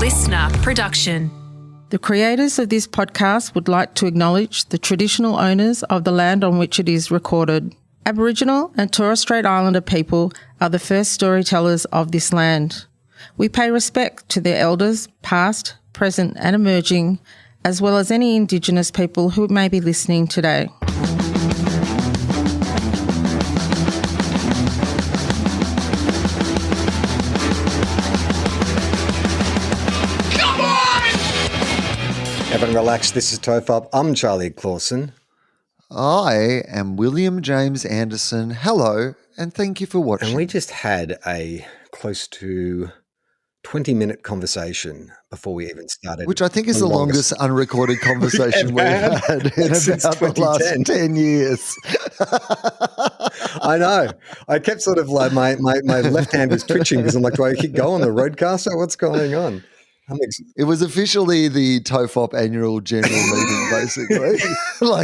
listener production. The creators of this podcast would like to acknowledge the traditional owners of the land on which it is recorded. Aboriginal and Torres Strait Islander people are the first storytellers of this land. We pay respect to their elders, past, present and emerging, as well as any Indigenous people who may be listening today. Everyone relax, this is TOFOP. I'm Charlie Clausen. I am William James Anderson. Hello, and thank you for watching. And we just had a close to 20-minute conversation before we even started. Which I think is the longest unrecorded conversation we've had in about the last 10 years. I know. I kept sort of like, my left hand was twitching because I'm like, do I keep going on the roadcaster? What's going on? It was officially the TOFOP annual general meeting, basically.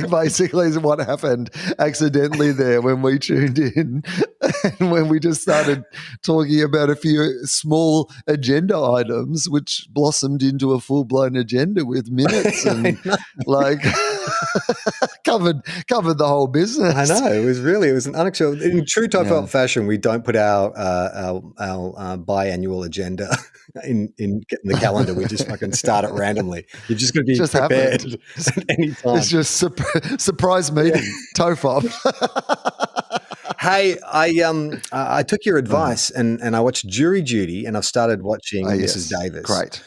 Basically is what happened accidentally there when we tuned in and when we just started talking about a few small agenda items, which blossomed into a full-blown agenda with minutes and covered the whole business. I know. It was an unexpected. In true TOFOP fashion, we don't put our biannual agenda in the calendar. We just fucking start it randomly. You're just going to be prepared at any time. It's just surprise meeting, TOFOP. Hey, I took your advice and I watched Jury Duty and I've started watching Mrs. Davis. Great.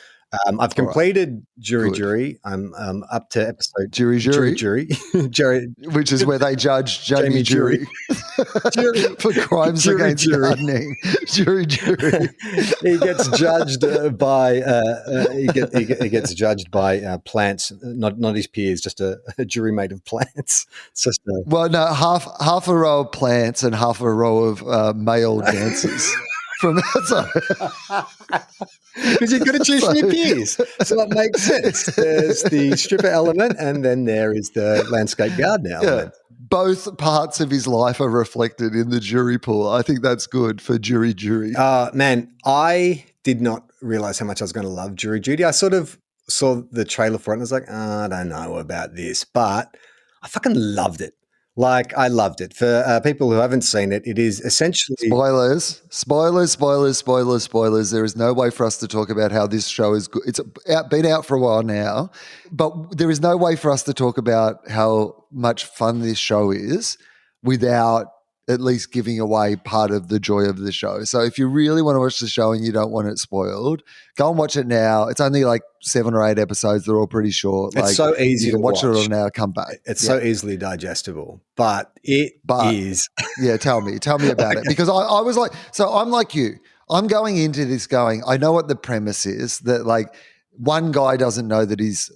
I've completed Jury. I'm up to episode Jury, which is where they judge Jamie Jury for crimes against gardening. Jury. He gets judged by he gets judged by plants, not his peers, just a jury made of plants. It's just half a row of plants and half a row of male dancers. From that side. Because you've got to choose from your peers. So that makes sense. There's the stripper element and then there is the landscape garden element. Yeah. Both parts of his life are reflected in the jury pool. I think that's good for Jury. Man, I did not realize how much I was going to love Jury Duty. I sort of saw the trailer for it and I was like, I don't know about this, but I fucking loved it. I loved it. For people who haven't seen it, it is essentially... Spoilers. There is no way for us to talk about how this show is good. It's been out for a while now, but there is no way for us to talk about how much fun this show is without at least giving away part of the joy of the show. So if you really want to watch the show and you don't want it spoiled, go and watch it now. It's only 7 or 8 episodes. They're all pretty short. It's so easy to watch. You can watch it all now, come back. It's so easily digestible, but it is. Yeah, tell me about it. Because I was so I'm like you. I'm going into this I know what the premise is, that one guy doesn't know that he's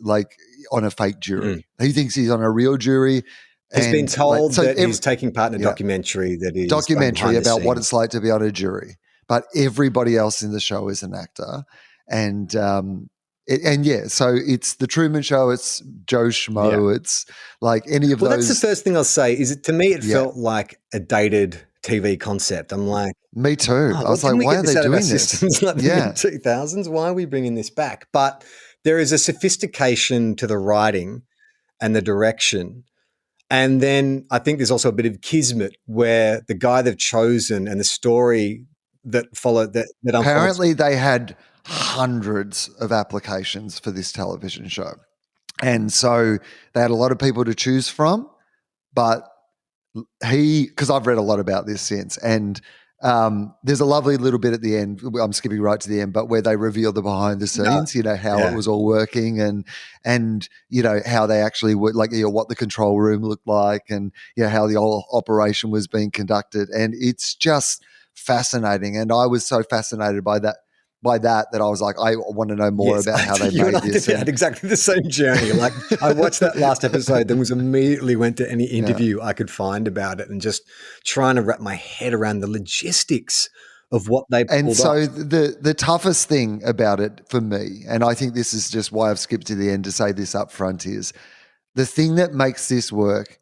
on a fake jury. He thinks he's on a real jury. He's been told that he's taking part in a documentary that is about what it's like to be on a jury, but everybody else in the show is an actor, so it's the Truman Show, it's Joe Schmo, it's any of those. Well, that's the first thing I'll say. Is it to me? It felt like a dated TV concept. I'm like, me too. I was like, why are they doing this? In the 2000s, why are we bringing this back? But there is a sophistication to the writing and the direction. And then I think there's also a bit of kismet where the guy they've chosen and the story that followed that apparently they had hundreds of applications for this television show. And so they had a lot of people to choose from, but because I've read a lot about this since, and there's a lovely little bit at the end, I'm skipping right to the end, but where they reveal the behind the scenes, how it was all working and how they actually were, what the control room looked like and how the whole operation was being conducted. And it's just fascinating. And I was so fascinated by that I was like, I want to know more about how they made this. You had exactly the same journey. I watched that last episode, then immediately went to any interview I could find about it and just trying to wrap my head around the logistics of what they pulled And so off. the toughest thing about it for me, and I think this is just why I've skipped to the end to say this up front, is the thing that makes this work.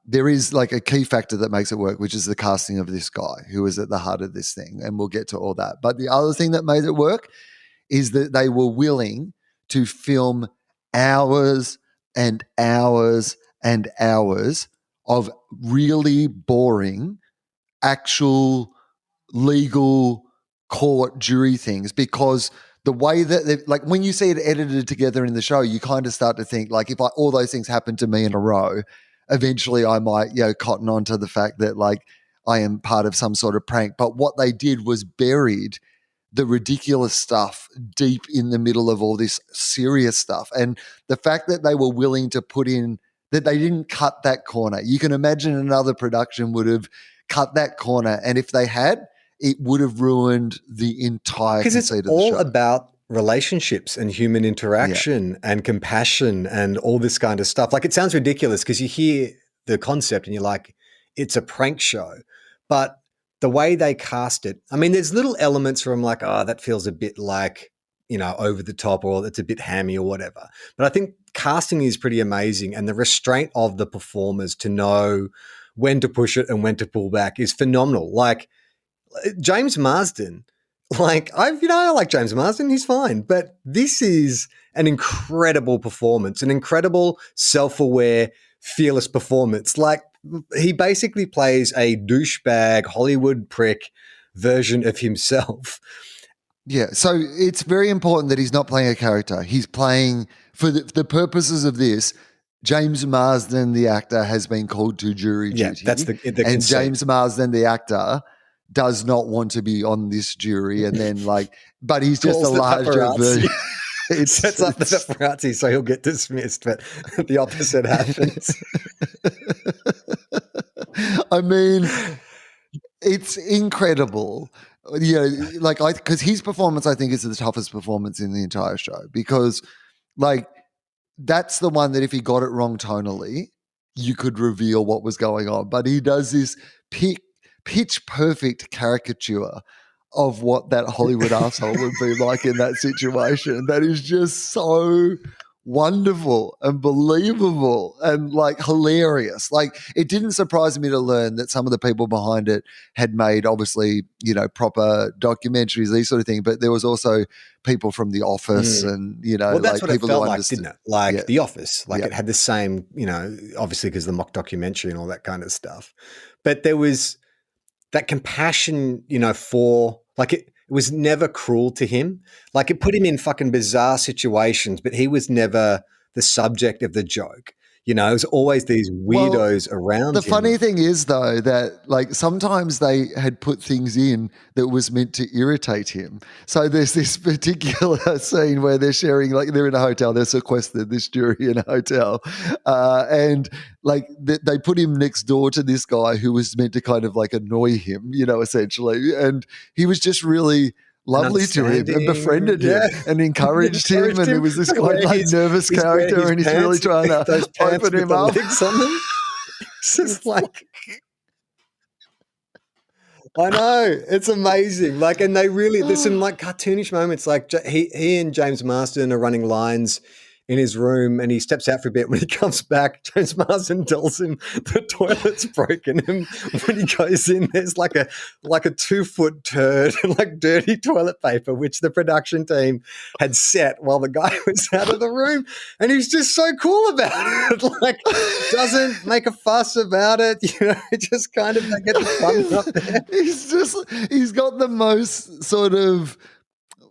There is a key factor that makes it work, which is the casting of this guy who is at the heart of this thing, and we'll get to all that. But the other thing that made it work is that they were willing to film hours and hours and hours of really boring actual legal court jury things, because the way that like when you see it edited together in the show, you kind of start to think like, if all those things happen to me in a row, eventually I might, cotton on to the fact that like I am part of some sort of prank. But what they did was buried the ridiculous stuff deep in the middle of all this serious stuff. And the fact that they were willing to put in that they didn't cut that corner. You can imagine another production would have cut that corner. And if they had, it would have ruined the entire conceit of the show. Because it's all about relationships and human interaction and compassion and all this kind of stuff. Like, it sounds ridiculous because you hear the concept and you're like, it's a prank show. But the way they cast it, I mean, there's little elements from like, oh, that feels a bit like, over the top, or it's a bit hammy or whatever. But I think casting is pretty amazing, and the restraint of the performers to know when to push it and when to pull back is phenomenal. Like James Marsden, like I like James Marsden, he's fine, but this is an incredible performance, an incredible self-aware, fearless performance. Like, he basically plays a douchebag Hollywood prick version of himself. Yeah, so it's very important that he's not playing a character. He's playing, for the purposes of this, James Marsden, the actor, has been called to jury duty. That's the and conceit. James Marsden, the actor, does not want to be on this jury. And then but he's just a larger version. It sets up the paparazzi so he'll get dismissed, but the opposite happens. I mean, it's incredible. Because his performance, I think, is the toughest performance in the entire show, because that's the one that if he got it wrong tonally, you could reveal what was going on. But he does this pitch perfect caricature of what that Hollywood asshole would be like in that situation. That is just so wonderful and believable and hilarious. It didn't surprise me to learn that some of the people behind it had made, obviously, proper documentaries, these sort of things, but there was also people from The Office and, well, that's what people it felt who like, understood. didn't it? The Office, it had the same, obviously because the mock documentary and all that kind of stuff. But there was that compassion, for it was never cruel to him. It put him in fucking bizarre situations, but he was never the subject of the joke. It was always these weirdos around the him. funny thing is, though, that sometimes they had put things in that was meant to irritate him. So there's this particular scene where they're sharing, they're in a hotel, they're sequestered, this jury in a hotel, and they put him next door to this guy who was meant to kind of annoy him, essentially, and he was just really lovely to him and befriended him and encouraged him, and it was this quite nervous character, and he's really trying to open him up. It's just I know, it's amazing. And they really, there's some cartoonish moments. He and James Marsden are running lines in his room, and he steps out for a bit. When he comes back, James Marsden tells him the toilet's broken. And when he goes in, there's a 2-foot turd and dirty toilet paper, which the production team had set while the guy was out of the room. And he's just so cool about it. Doesn't make a fuss about it. Just kind of get the fun up there. He's got the most sort of,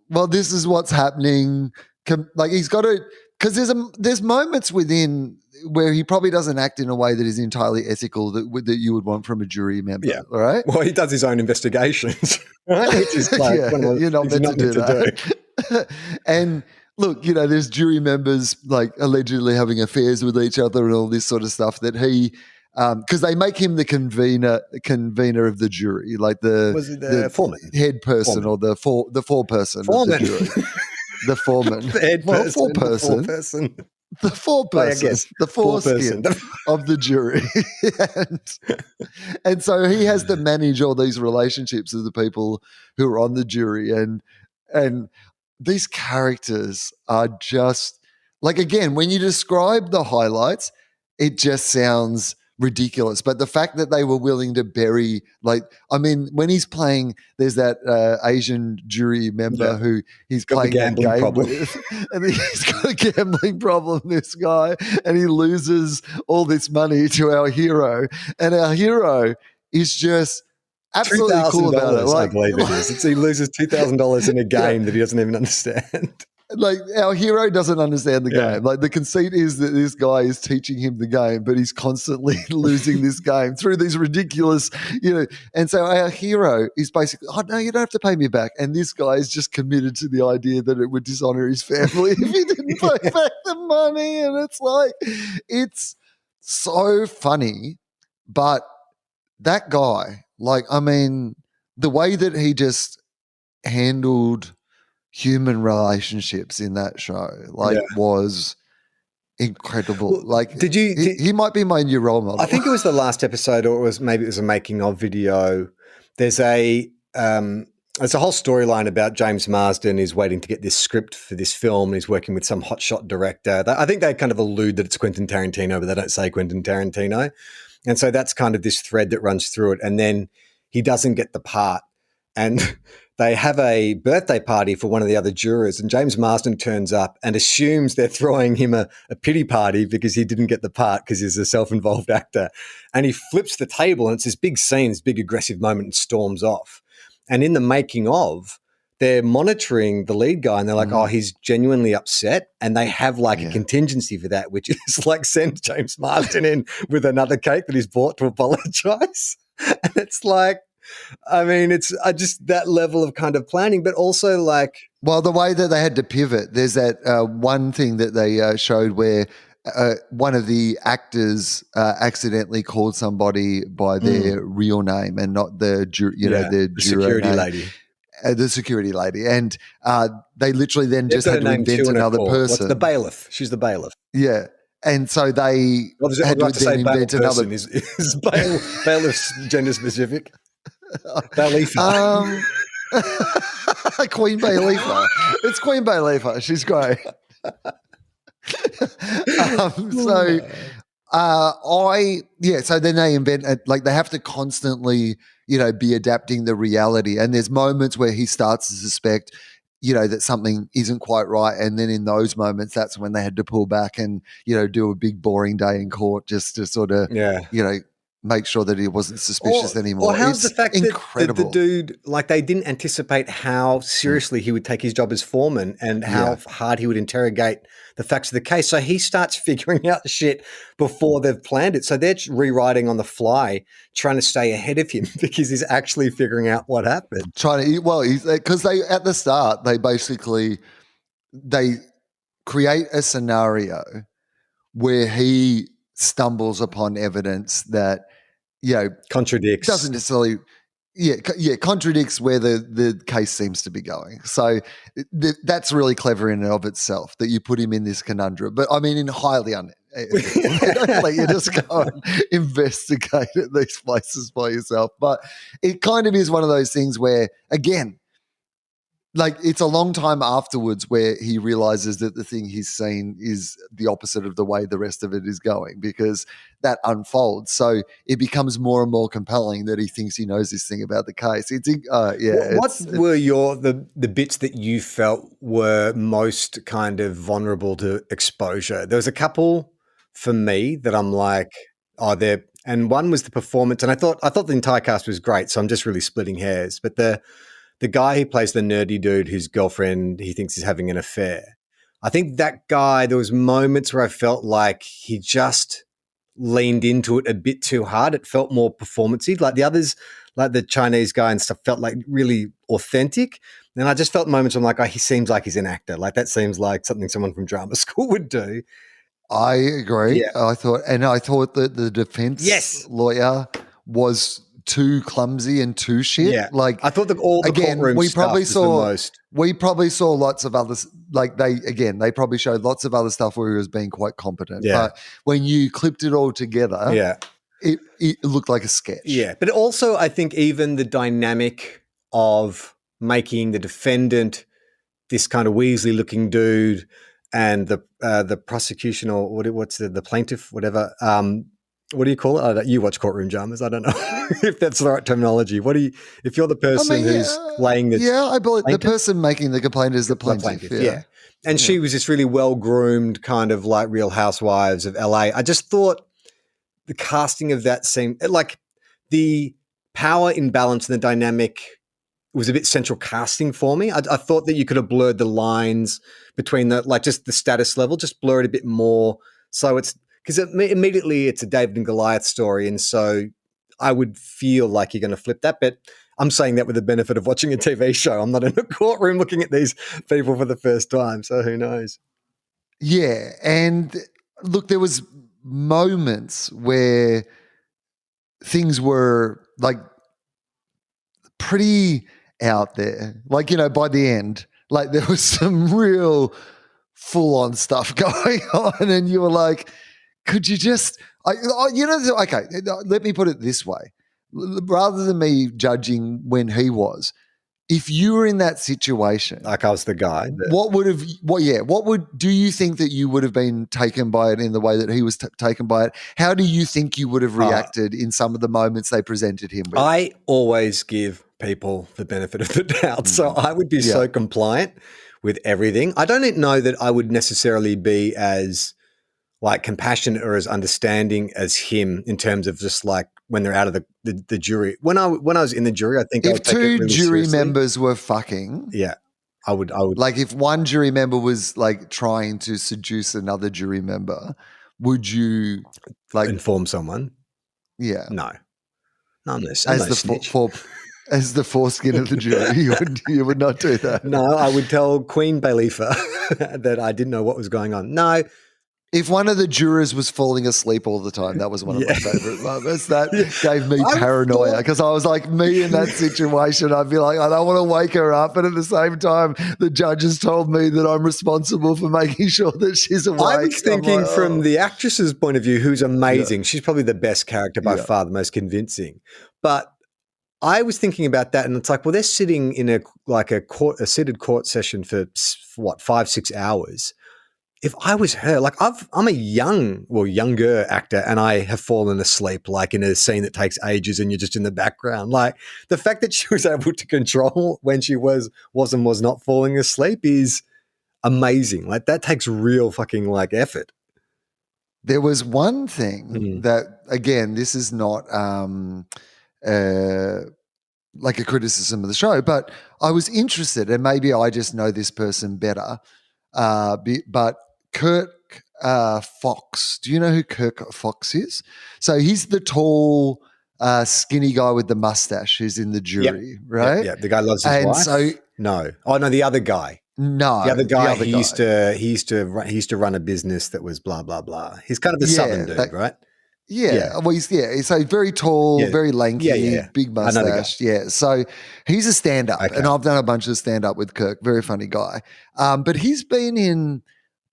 well, this is what's happening. He's got to, because there's moments within where he probably doesn't act in a way that is entirely ethical that you would want from a jury member, right? Well, he does his own investigations, right? Which is you're not meant to do that. And look, there's jury members allegedly having affairs with each other and all this sort of stuff that he, because they make him the convener of the jury, the foreman, head person, or the foreperson of the jury. The foreman. The head person. The foreskin of the jury. and so he has to manage all these relationships of the people who are on the jury. And these characters are just, again, when you describe the highlights, it just sounds ridiculous. But the fact that they were willing to bury, like, I mean, when he's playing, there's that Asian jury member who he's Got the playing that gambling game problem. with, and he's got a gambling problem, this guy, and he loses all this money to our hero, and our hero is just absolutely cool about it. I believe it is. He loses $2,000 in a game that he doesn't even understand. Like, our hero doesn't understand the Yeah. game. Like, the conceit is that this guy is teaching him the game, but he's constantly losing this game through these ridiculous, and so our hero is basically, oh no, you don't have to pay me back. And this guy is just committed to the idea that it would dishonor his family if he didn't pay back the money. And it's like, it's so funny. But that guy, like, I mean, the way that he just handled human relationships in that show, was incredible. Well, like, he he might be my new role model. I think it was the last episode, or maybe it was a making of video. There's a whole storyline about James Marsden is waiting to get this script for this film, and he's working with some hotshot director. I think they kind of allude that it's Quentin Tarantino, but they don't say Quentin Tarantino. And so that's kind of this thread that runs through it. And then he doesn't get the part, and they have a birthday party for one of the other jurors, and James Marsden turns up and assumes they're throwing him a pity party because he didn't get the part because he's a self-involved actor. And he flips the table, and it's this big scene, this big aggressive moment, and storms off. And in the making of, they're monitoring the lead guy, and they're like, oh, he's genuinely upset. And they have like a contingency for that, which is like send James Marsden in with another cake that he's bought to apologize. And it's like, I mean, it's just that level of kind of planning, but also like. Well, the way that they had to pivot, there's that one thing that they showed where one of the actors accidentally called somebody by their real name and not the security name. lady. The security lady. And they literally then just had to invent another person. What's the bailiff? She's the bailiff. Yeah. And so they had to then invent another. Is bailiff gender specific? Bailifa. Queen Bailifa. It's Queen Bailifa. She's great. So then they invent like they have to constantly, be adapting the reality. And there's moments where he starts to suspect, that something isn't quite right. And then in those moments, that's when they had to pull back and, do a big boring day in court just to sort of, make sure that he wasn't suspicious anymore. Or how's the fact that the dude, like, they didn't anticipate how seriously he would take his job as foreman and how hard he would interrogate the facts of the case. So he starts figuring out the shit before they've planned it. So they're rewriting on the fly, trying to stay ahead of him because he's actually figuring out what happened. Because they at the start, they create a scenario where he stumbles upon evidence that contradicts, doesn't necessarily contradicts where the case seems to be going. So that's really clever in and of itself that you put him in this conundrum. But I mean, in highly they don't let you just go and investigate at these places by yourself. But it kind of is one of those things where, again, like, it's a long time afterwards where he realizes that the thing he's seen is the opposite of the way the rest of it is going, because that unfolds. So it becomes more and more compelling that he thinks he knows this thing about the case. What were the bits that you felt were most kind of vulnerable to exposure? There was a couple for me that I'm like, and one was the performance, and I thought the entire cast was great. So I'm just really splitting hairs, but the guy who plays the nerdy dude whose girlfriend he thinks is having an affair, I think that guy, there was moments where I felt like he just leaned into it a bit too hard. It felt more performance-y. Like the others, like the Chinese guy and stuff, felt like really authentic. And I just felt moments where I'm like, he seems like he's an actor. Like that seems like something someone from drama school would do. I agree. Yeah. I thought that the defense lawyer was too clumsy and too shit. Yeah. Like, I thought all the courtroom stuff was the most. We probably saw lots of others. Like they probably showed lots of other stuff where he was being quite competent. Yeah. But when you clipped it all together, it looked like a sketch. Yeah. But also, I think even the dynamic of making the defendant this kind of Weasley-looking dude and the prosecution, or what's the plaintiff, whatever, what do you call it? You watch Courtroom Dramas. I don't know if that's the right terminology. What do you, if you're the person who's laying the I believe the plaintiff? person making the complaint is the plaintiff. Yeah. And she was this really well-groomed kind of like Real Housewives of LA. I just thought the casting of that seemed like the power imbalance and the dynamic was a bit central casting for me. I thought that you could have blurred the lines between the, like just the status level, just blur it a bit more. So it's, because immediately it's a David and Goliath story. And so I would feel like you're going to flip that. But I'm saying that with the benefit of watching a TV show. I'm not in a courtroom looking at these people for the first time. So who knows? Yeah. And look, there was moments where things were like pretty out there. Like, by the end, like there was some real full-on stuff going on, and you were like, could you just, okay, let me put it this way. Rather than me judging when he was, if you were in that situation, like I was the guy, do you think that you would have been taken by it in the way that he was taken by it? How do you think you would have reacted in some of the moments they presented him with? I always give people the benefit of the doubt. So I would be so compliant with everything. I don't know that I would necessarily be as like compassionate or as understanding as him in terms of just like when they're out of the jury. When I was in the jury, I think if two jury members were fucking, I would like if one jury member was like trying to seduce another jury member, would you like inform someone? Yeah, no, as the foreskin of the jury, you would not do that. No, I would tell Queen Bailifa that I didn't know what was going on. No. If one of the jurors was falling asleep all the time, that was one of my favorite moments. That gave me paranoia because I was like, me in that situation, I'd be like, I don't want to wake her up. And at the same time, the judge has told me that I'm responsible for making sure that she's awake. I was thinking from the actress's point of view, who's amazing. Yeah. She's probably the best character by far, the most convincing. But I was thinking about that, and it's like, well, they're sitting in a seated court session for what, 5-6 hours. If I was her, like I'm a younger actor, and I have fallen asleep like in a scene that takes ages, and you're just in the background. Like the fact that she was able to control when she was not falling asleep is amazing. Like that takes real fucking like effort. There was one thing that, again, this is not like a criticism of the show, but I was interested, and maybe I just know this person better, but Kirk Fox. Do you know who Kirk Fox is? So he's the tall, skinny guy with the mustache who's in the jury, right? Yeah, the guy loves his wife. So no, the other guy. No, the other guy. He used to run a business that was blah blah blah. He's kind of a southern dude, right? Yeah. Well, he's so very tall, very lanky, big mustache. Yeah, so he's a stand-up, and I've done a bunch of stand-up with Kirk. Very funny guy, but he's been in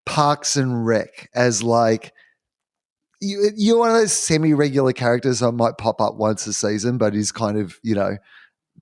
Parks and Rec as like you're one of those semi-regular characters that might pop up once a season, but he's kind of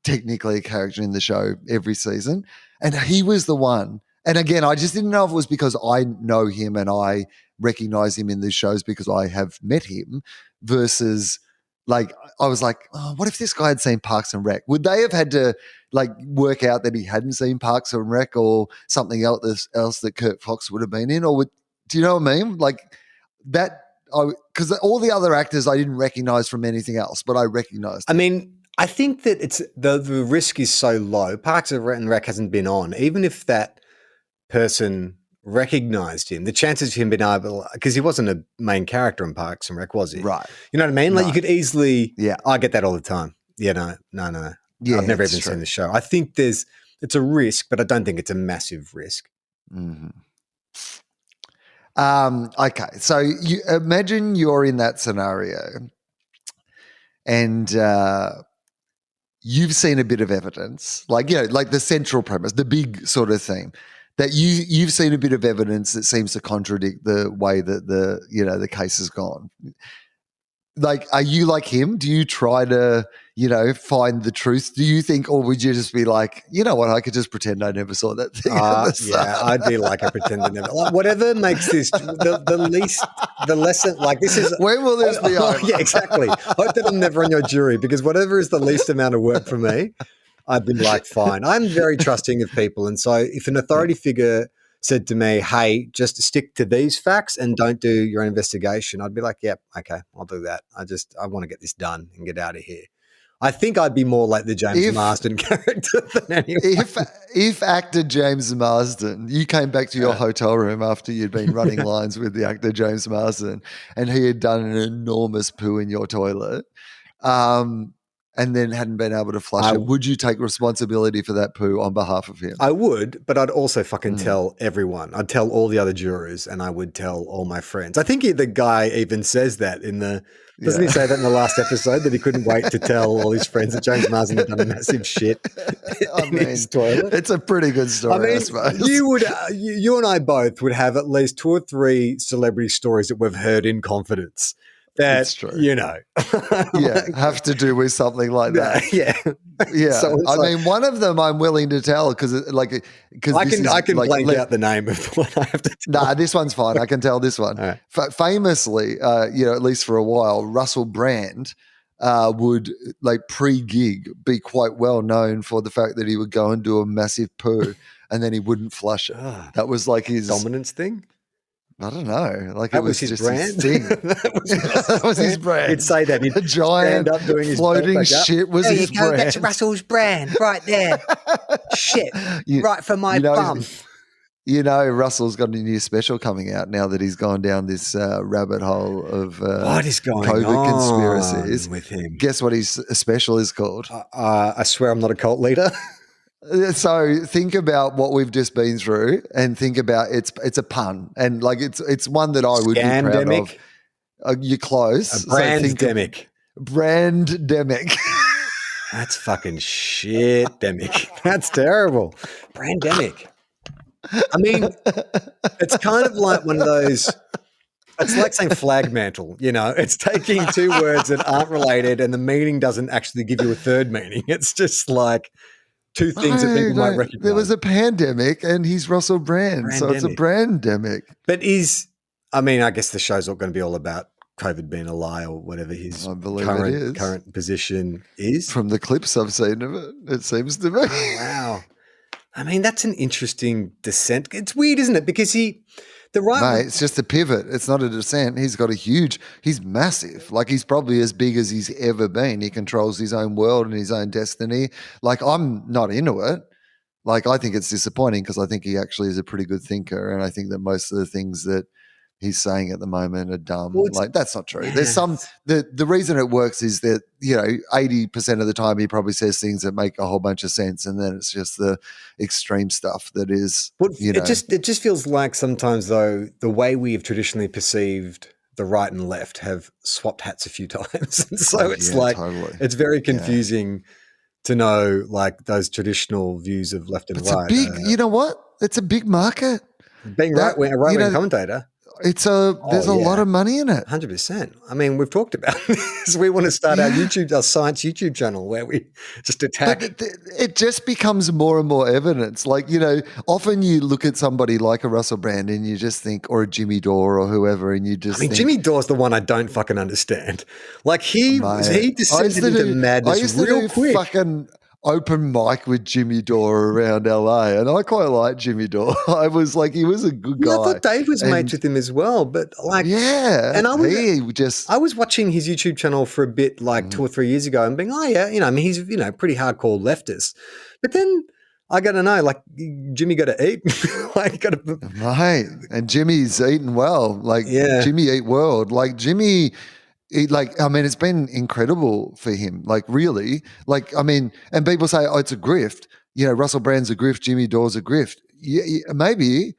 technically a character in the show every season. And he was the one. And again, I just didn't know if it was because I know him and I recognize him in these shows because I have met him versus like, I was like, oh, what if this guy had seen Parks and Rec? Would they have had to like work out that he hadn't seen Parks and Rec or something else that Kirk Fox would have been in? Or do you know what I mean? Like that, because all the other actors I didn't recognize from anything else, but I recognized him. I mean, I think that it's the risk is so low. Parks and Rec hasn't been on. Even if that person recognized him, the chances of him being able, because he wasn't a main character in Parks and Rec, was he? Right. You know what I mean? Like you could easily, yeah. I get that all the time. Yeah, no. Yeah, I've never even seen the show. I think it's a risk, but I don't think it's a massive risk. Mm-hmm. Okay, so you imagine you're in that scenario and you've seen a bit of evidence, like the central premise, the big sort of theme, that you've seen a bit of evidence that seems to contradict the way that the case has gone. like, are you like him? Do you try to, find the truth? Do you think, or would you just be like, you know what, I could just pretend I never saw that thing at the start? Yeah, I'd be like a pretender never. Like, whatever makes this the lesson. Like this is When will this be over? Yeah, exactly. Hope that I'm never on your jury because whatever is the least amount of work for me, I'd be like, fine. I'm very trusting of people, and so if an authority figure said to me, "Hey, just stick to these facts and don't do your own investigation," I'd be like, "Yep, okay, I'll do that. I want to get this done and get out of here." I think I'd be more like the James Marsden character than anyone. If actor James Marsden, you came back to your hotel room after you'd been running lines with the actor James Marsden, and he had done an enormous poo in your toilet, and then hadn't been able to flush it, would you take responsibility for that poo on behalf of him? I would, but I'd also fucking tell everyone. I'd tell all the other jurors, and I would tell all my friends. I think the guy even says that in the. Doesn't he say that in the last episode that he couldn't wait to tell all his friends that James Marsden had done a massive shit in his toilet? It's a pretty good story, I suppose. You and I both would have at least 2 or 3 celebrity stories that we've heard in confidence. That's true. Have to do with something like that. Yeah. So I mean, one of them I'm willing to tell because I can blank out the name of the one I have to tell. Nah, this one's fine. I can tell this one. Right. Famously, at least for a while, Russell Brand would, like, pre-gig, be quite well known for the fact that he would go and do a massive poo and then he wouldn't flush it. That was like his dominance thing. I don't know. Like, that it was his just brand. His thing. that was his brand. He'd say that. He'd a giant stand up doing his floating shit was his brand. That's Russell's brand right there. Shit, right for my bum. Russell's got a new special coming out now that he's gone down this rabbit hole of what is going COVID on conspiracies with him. Guess what his special is called? I swear I'm not a cult leader. So think about what we've just been through, and think about it's a pun, and like it's one that I would be proud of. You're close. A brand-demic. Brand-demic. That's fucking shit-demic. That's terrible. Brand-demic. I mean, it's kind of like one of those. It's like saying flag mantle. It's taking 2 words that aren't related, and the meaning doesn't actually give you a third meaning. It's just like 2 things that people might recognize. There was a pandemic and he's Russell Brand. So it's a brand-demic. But I guess the show's not going to be all about COVID being a lie or whatever his current position is. From the clips I've seen of it seems to be. Oh, wow. I mean, that's an interesting descent. It's weird, isn't it? Because it's just a pivot. It's not a descent. He's massive. Like, he's probably as big as he's ever been. He controls his own world and his own destiny. Like, I'm not into it. Like, I think it's disappointing because I think he actually is a pretty good thinker, and I think that most of the things that he's saying at the moment are dumb. Well, that's not true. There's the reason it works is that 80% of the time he probably says things that make a whole bunch of sense, and then it's just the extreme stuff that is. It just feels like sometimes, though, the way we have traditionally perceived the right and left have swapped hats a few times, and so it's totally. It's very confusing to know, like, those traditional views of left and right. You know what? It's a big market. Being a right-wing commentator. There's a lot of money in it. 100%. I mean, we've talked about this. We want to start our science YouTube channel where we just attack. But it just becomes more and more evidence. Like, often you look at somebody like a Russell Brand and you just think, or a Jimmy Dore or whoever, and you just think, Jimmy Dore's the one I don't fucking understand. Like, he descended into madness real quick. Fucking open mic with Jimmy Dore around LA, and I quite like Jimmy Dore. I was like, he was a good guy. I thought Dave was mates with him as well, but like, and I was watching his YouTube channel for a bit, like 2 or 3 years ago, and being, he's pretty hardcore leftist, but then I got to know, like, Jimmy got to eat, right, and Jimmy's eating well, like Jimmy Eat World, like Jimmy. It's been incredible for him, like, really. Like, and people say, it's a grift. Russell Brand's a grift, Jimmy Dore's a grift. Yeah, maybe,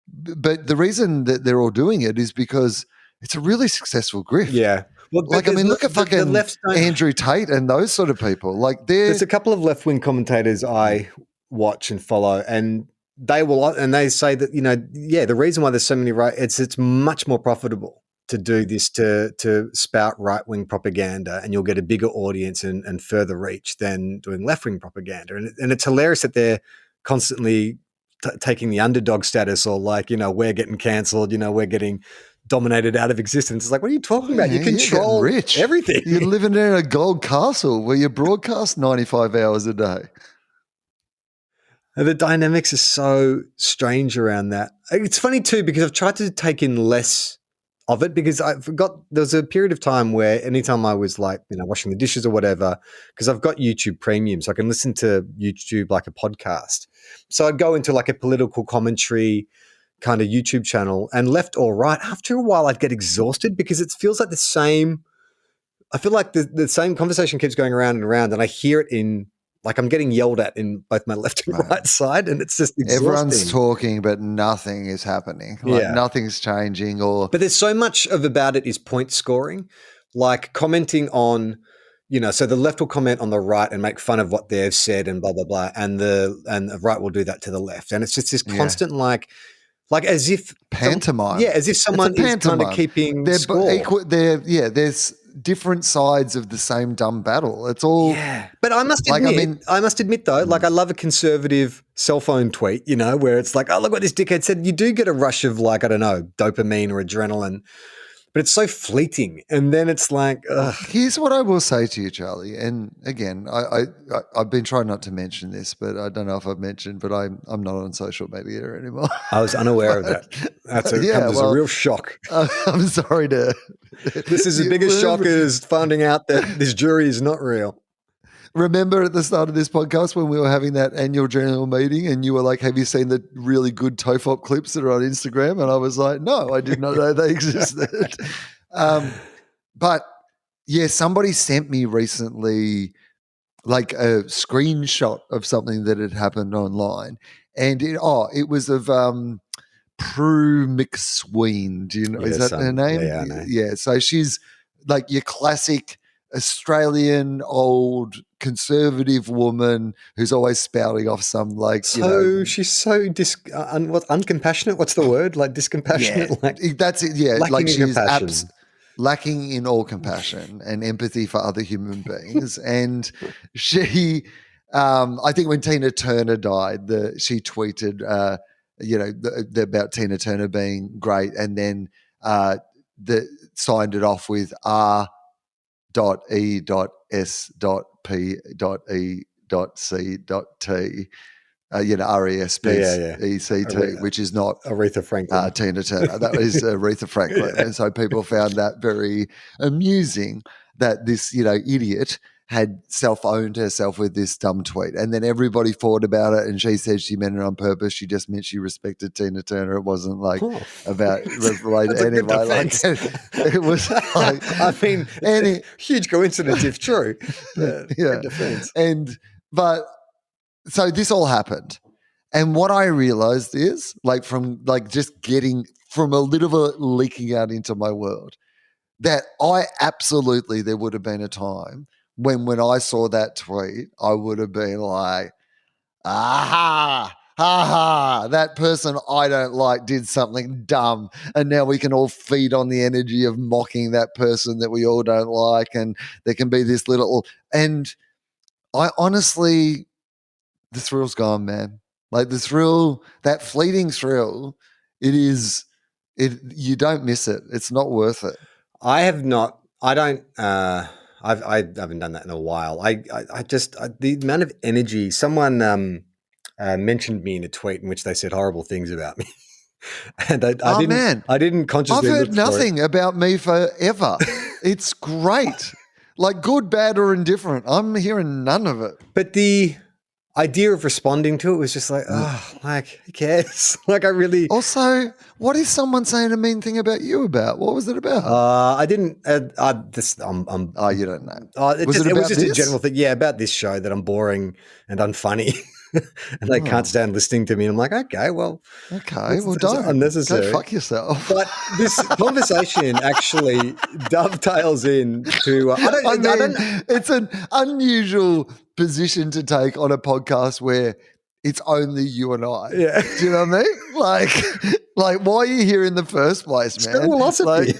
but the reason that they're all doing it is because it's a really successful grift. Yeah. Well, look at fucking Andrew Tate and those sort of people. Like, there's a couple of left-wing commentators I watch and follow, and they say that, the reason why there's so many it's much more profitable to do this to spout right-wing propaganda, and you'll get a bigger audience and further reach than doing left-wing propaganda. And it's hilarious that they're constantly taking the underdog status, or like, we're getting cancelled, we're getting dominated out of existence. It's like, what are you talking about? You control rich. Everything. You're living in a gold castle where you broadcast 95 hours a day. And the dynamics are so strange around that. It's funny too, because I've tried to take in less of it, because I forgot there was a period of time where anytime I was like, washing the dishes or whatever, because I've got YouTube Premium, so I can listen to YouTube like a podcast. So I'd go into like a political commentary kind of YouTube channel, and left or right, after a while I'd get exhausted, because it feels like the same conversation keeps going around and around, and I hear it in, like, I'm getting yelled at in both my left and right side, and it's just exhausting. Everyone's talking, but nothing is happening. Nothing's changing. But there's so much about it is point scoring, like commenting on, so the left will comment on the right and make fun of what they've said and blah, blah, blah, and the right will do that to the left. And it's just this constant like as if pantomime. As if someone is kind of keeping score. There's different sides of the same dumb battle. It's all. Yeah. But I must admit though, like, I love a conservative cell phone tweet, where it's like, oh, look what this dickhead said. You do get a rush of, like, I don't know, dopamine or adrenaline, but it's so fleeting. And then it's like, ugh. Here's what I will say to you, Charlie. And again, I've been trying not to mention this, but I don't know if I've mentioned, but I'm not on social media anymore. I was unaware of that. That's a real shock. I'm sorry to. This is the biggest shock, is finding out that this jury is not real. Remember at the start of this podcast when we were having that annual general meeting and you were like, have you seen the really good TOFOP clips that are on Instagram? And I was like, no, I did not know they existed. But yeah, somebody sent me recently like a screenshot of something that had happened online. And it was of Prue McSween. Do you know, is that her name? Yeah, I know. Yeah, so she's like your classic Australian old conservative woman who's always spouting off some she's so uncompassionate. What's the word? Like discompassionate. Yeah, like that's it. Yeah, lacking like in she's compassion. Lacking in all compassion and empathy for other human beings. And she, I think when Tina Turner died, she tweeted, about Tina Turner being great, and then signed it off with R.E.S.P.E.C.T. R.E.S.P.E.C.T., which is not Aretha Franklin. Tina Turner. That is Aretha Franklin. And so people found that very amusing that this, idiot had self-owned herself with this dumb tweet. And then everybody thought about it, and she said she meant it on purpose. She just meant she respected Tina Turner. It wasn't like about related anyway. Like, it was like, I mean, it's a huge coincidence if true. Good defense. So this all happened. And what I realized is, from just getting from a little bit leaking out into my world, that there would have been a time when I saw that tweet, I would have been like, aha, that person I don't like did something dumb, and now we can all feed on the energy of mocking that person that we all don't like, and there can be this little, and I honestly, the thrill's gone, man. Like the thrill, that fleeting thrill, you don't miss it. It's not worth it. I haven't done that in a while. The amount of energy, someone mentioned me in a tweet in which they said horrible things about me. And I didn't consciously. I've heard nothing about me forever. It's great. Like good, bad, or indifferent. I'm hearing none of it. But the idea of responding to it was just like, who cares? Like I really. Also, what is someone saying a mean thing about you about? What was it about? I didn't. You don't know. It was just a general thing. Yeah, about this show that I'm boring and unfunny. And they can't stand listening to me. And I'm like, don't. Unnecessary. Go fuck yourself. But this conversation actually dovetails into. It's an unusual position to take on a podcast where it's only you and I. Yeah. Do you know what I mean? Like, why are you here in the first place, man? Philosophy.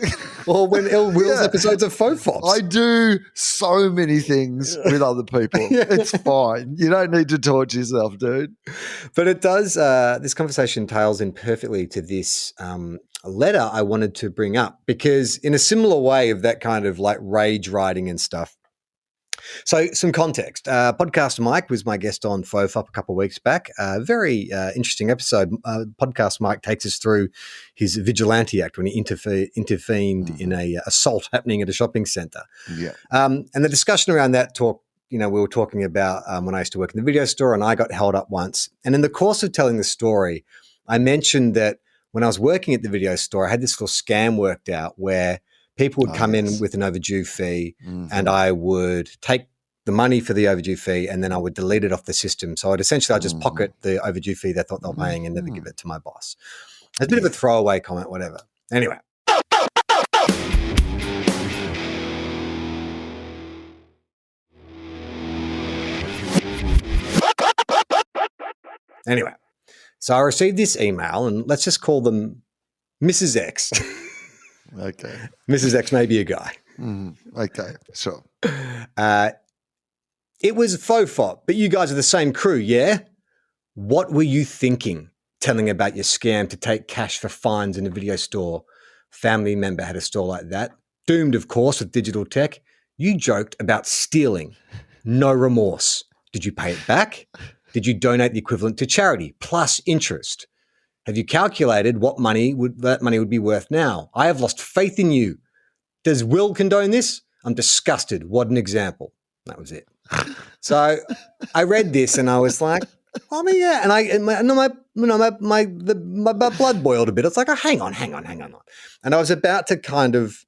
Or when Ill Will's Yeah. episodes of FOFOPs. I do so many things with other people. It's fine. You don't need to torture yourself, dude. But it does, this conversation tails in perfectly to this letter I wanted to bring up, because in a similar way of that kind of like rage writing and stuff. So some context. Podcast Mike was my guest on FOFOP a couple of weeks back. Very interesting episode. Podcast Mike takes us through his vigilante act when he intervened in a assault happening at a shopping centre. Yeah. And the discussion around that talk, we were talking about when I used to work in the video store and I got held up once. And in the course of telling the story, I mentioned that when I was working at the video store, I had this little scam worked out where people would come in with an overdue fee and I would take the money for the overdue fee and then I would delete it off the system. So I'd just pocket the overdue fee they thought they were paying and never give it to my boss. It's a bit of a throwaway comment, whatever. Anyway. So I received this email, and let's just call them Mrs. X. Okay. Mrs. X may be a guy. Okay, sure. It was FOFOP, but you guys are the same crew, yeah? What were you thinking telling about your scam to take cash for fines in a video store? Family member had a store like that. Doomed, of course, with digital tech. You joked about stealing. No remorse. Did you pay it back? Did you donate the equivalent to charity, plus interest? Have you calculated what that money would be worth now? I have lost faith in you. Does Will condone this? I'm disgusted. What an example. That was it. So I read this and I was like, I mean, yeah. And my blood boiled a bit. It's like, oh, hang on. And I was about to kind of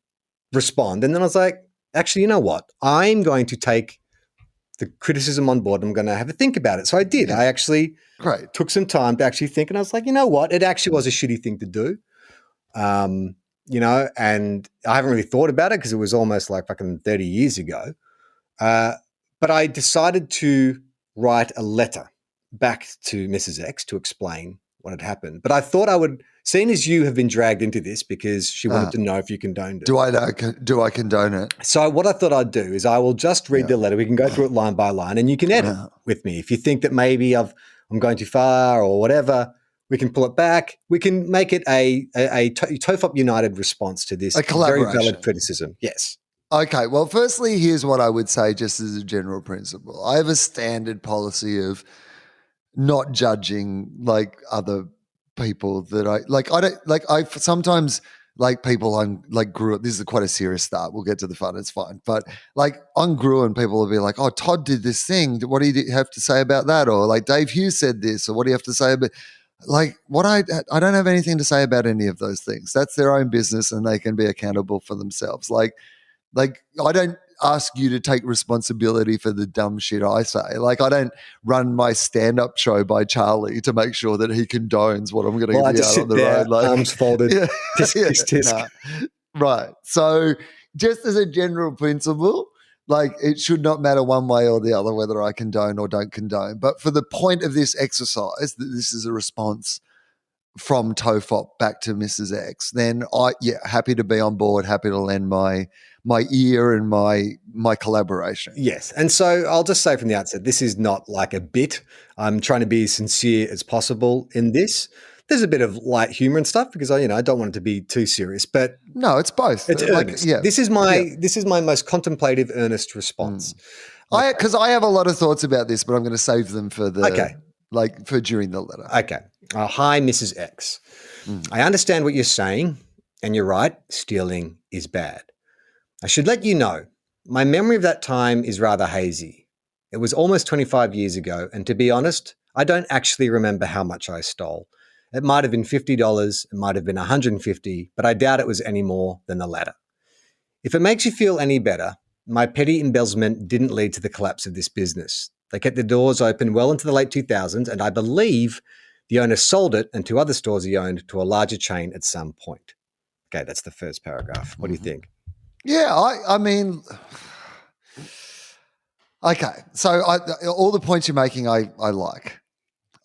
respond. And then I was like, actually, you know what? I'm going to take the criticism on board. I'm going to have a think about it. So I did. I actually took some time to actually think. And I was like, you know what? It actually was a shitty thing to do. And I haven't really thought about it because it was almost like fucking 30 years ago. But I decided to write a letter back to Mrs. X to explain what had happened. But I thought I would, seeing as you have been dragged into this because she wanted to know if you condoned it. Do I condone it? So what I thought I'd do is I will just read the letter. We can go through it line by line and you can edit with me. If you think that maybe I'm going too far or whatever, we can pull it back. We can make it a TOFOP United response to this very valid criticism. Yes. Okay, well, firstly, here's what I would say just as a general principle. I have a standard policy of not judging like other people that I sometimes like people I'm like grew up. This is quite a serious start. We'll get to the fun. It's fine. But like on Gruen, people will be like, oh, Todd did this thing. What do you have to say about that? Or like Dave Hughes said this, or what do you have to say about like what I don't have anything to say about any of those things. That's their own business and they can be accountable for themselves. Like I don't ask you to take responsibility for the dumb shit I say. Like I don't run my stand-up show by Charlie to make sure that he condones what I'm going to get out on the road. Like arms folded. Tisk. Right. So just as a general principle, like it should not matter one way or the other whether I condone or don't condone. But for the point of this exercise, that this is a response from TOFOP back to Mrs. X, then happy to be on board, happy to lend my ear and my collaboration. Yes. And so I'll just say from the outset, this is not like a bit. I'm trying to be as sincere as possible in this. There's a bit of light humor and stuff because I don't want it to be too serious, but no, it's both. It's earnest. This is my most contemplative, earnest response. Because I have a lot of thoughts about this, but I'm going to save them for for during the letter. Okay. Hi, Mrs. X. I understand what you're saying, and you're right. Stealing is bad. I should let you know, my memory of that time is rather hazy. It was almost 25 years ago, and to be honest, I don't actually remember how much I stole. It might have been $50, it might have been $150, but I doubt it was any more than the latter. If it makes you feel any better, my petty embezzlement didn't lead to the collapse of this business. They kept the doors open well into the late 2000s, and I believe the owner sold it and 2 other stores he owned to a larger chain at some point. Okay, that's the first paragraph. What do you think? Yeah, I mean, okay. So all the points you're making, I like.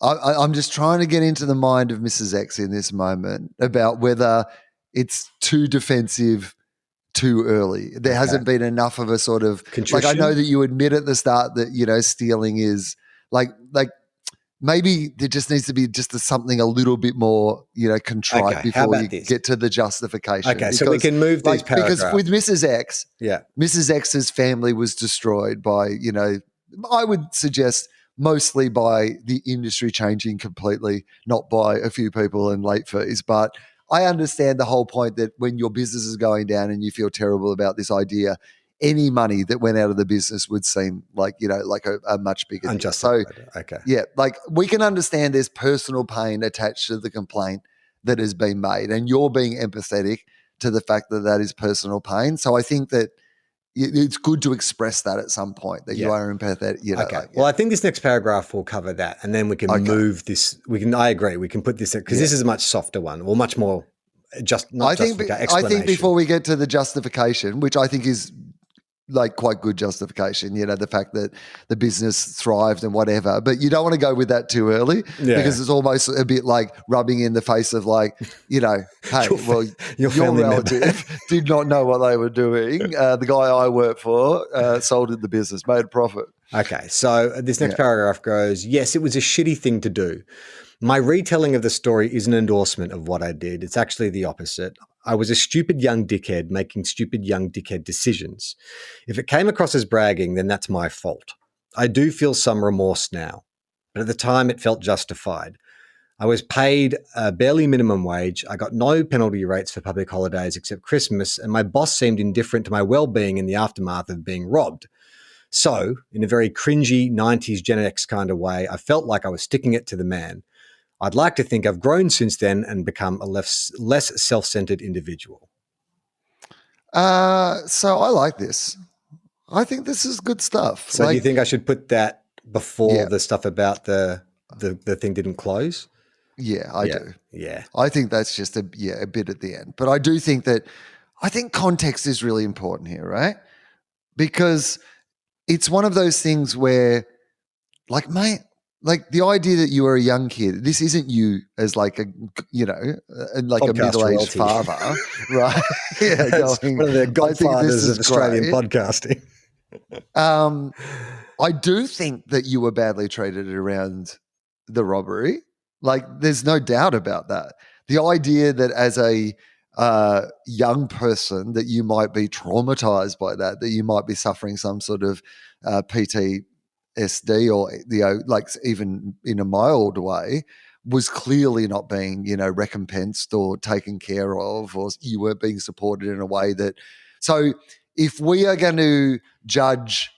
I'm just trying to get into the mind of Mrs. X in this moment about whether it's too defensive too early. There hasn't been enough of a sort of Contrition? like, I know that you admit at the start that, you know, stealing is like maybe there just needs to be just something a little bit more, you know, contrite before you get to the justification. Okay, so we can move these paragraphs. Because with Mrs. X, yeah, Mrs. X's family was destroyed by, you know, I would suggest mostly by the industry changing completely, not by a few people and late fees. But I understand the whole point that when your business is going down and you feel terrible about this idea, any money that went out of the business would seem like, you know, like a much bigger deal. So, yeah, like we can understand there's personal pain attached to the complaint that has been made, and you're being empathetic to the fact that that is personal pain. So I think that it's good to express that at some point, that you are empathetic. You know, Well, I think this next paragraph will cover that, and then we can move this. I agree. We can put this because this is a much softer one, or much more explanation. I think before we get to the justification, which I think is like quite good justification, you know, the fact that the business thrived and whatever, but you don't want to go with that too early because it's almost a bit like rubbing in the face of like, you know, hey, your relative did not know what they were doing. The guy I work for sold in the business, made a profit. Okay. So this next paragraph goes, yes, it was a shitty thing to do. My retelling of the story is an endorsement of what I did. It's actually the opposite. I was a stupid young dickhead making stupid young dickhead decisions. If it came across as bragging, then that's my fault. I do feel some remorse now, but at the time it felt justified. I was paid a barely minimum wage. I got no penalty rates for public holidays except Christmas, and my boss seemed indifferent to my well-being in the aftermath of being robbed. So, in a very cringy 90s Gen X kind of way, I felt like I was sticking it to the man. I'd like to think I've grown since then and become a less self-centered individual. So I like this. I think this is good stuff. So do you think I should put that before the stuff about the thing didn't close? Yeah, I do. Yeah. I think that's just a bit at the end. But I do think context is really important here, right? Because it's one of those things where, like, mate, like the idea that you are a young kid, this isn't you as like a, you know, like podcast a middle-aged father, right? Yeah, going, one of the godfathers of Australian podcasting. I do think that you were badly treated around the robbery. Like, there's no doubt about that. The idea that as a young person that you might be traumatized by that you might be suffering some sort of PTSD or, you know, like even in a mild way, was clearly not being, you know, recompensed or taken care of, or you weren't being supported in a way that. So if we are going to judge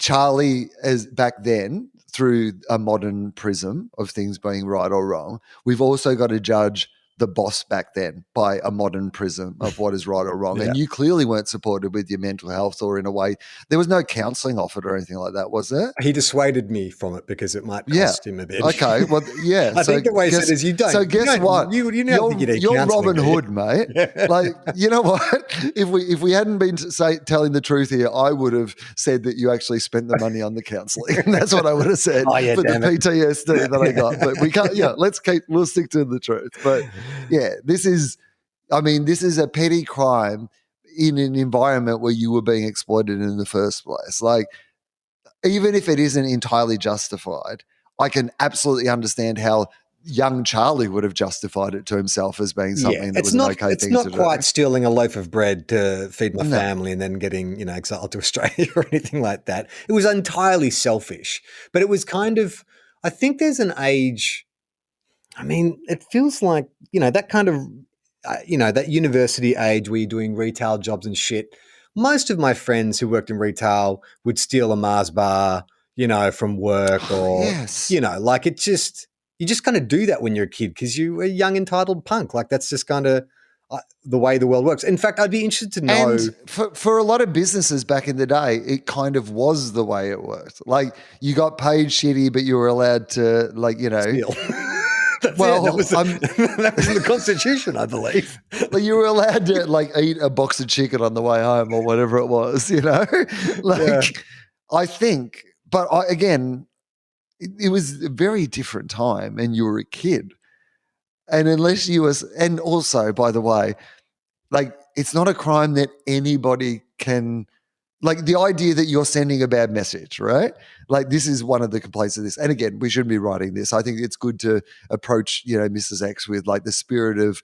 Charlie as back then through a modern prism of things being right or wrong, we've also got to judge the boss back then by a modern prism of what is right or wrong. And you clearly weren't supported with your mental health, or in a way, there was no counselling offered or anything like that, was there? He dissuaded me from it because it might cost him a bit. Okay, well, yeah. I think the way he said is you don't. So guess what? You're Robin Hood, mate. Like, you know what? If we hadn't been telling the truth here, I would have said that you actually spent the money on the counselling. That's what I would have said for the PTSD that I got. But we can't. Yeah, we'll stick to the truth. But yeah, this is a petty crime in an environment where you were being exploited in the first place. Like, even if it isn't entirely justified, I can absolutely understand how young Charlie would have justified it to himself as being something that was an okay thing to do. It's not quite stealing a loaf of bread to feed my family and then getting, you know, exiled to Australia or anything like that. It was entirely selfish. But it was kind of, I think there's an age, I mean, it feels like, you know, that kind of, you know, that university age where you're doing retail jobs and shit. Most of my friends who worked in retail would steal a Mars bar, you know, from work or, you know, like you just kind of do that when you're a kid because you're a young entitled punk. Like, that's just kind of the way the world works. In fact, I'd be interested to know. And for a lot of businesses back in the day, it kind of was the way it worked. Like, you got paid shitty, but you were allowed to, like, you know. Steal. That was in the Constitution, I believe. Like, you were allowed to, like, eat a box of chicken on the way home or whatever it was, you know? Like, I think, but again, it was a very different time, and you were a kid. And unless you was, and also, by the way, like, it's not a crime that anybody can, like, the idea that you're sending a bad message, right? Like, this is one of the complaints of this. And again, we shouldn't be writing this. I think it's good to approach, Mrs. X with like the spirit of,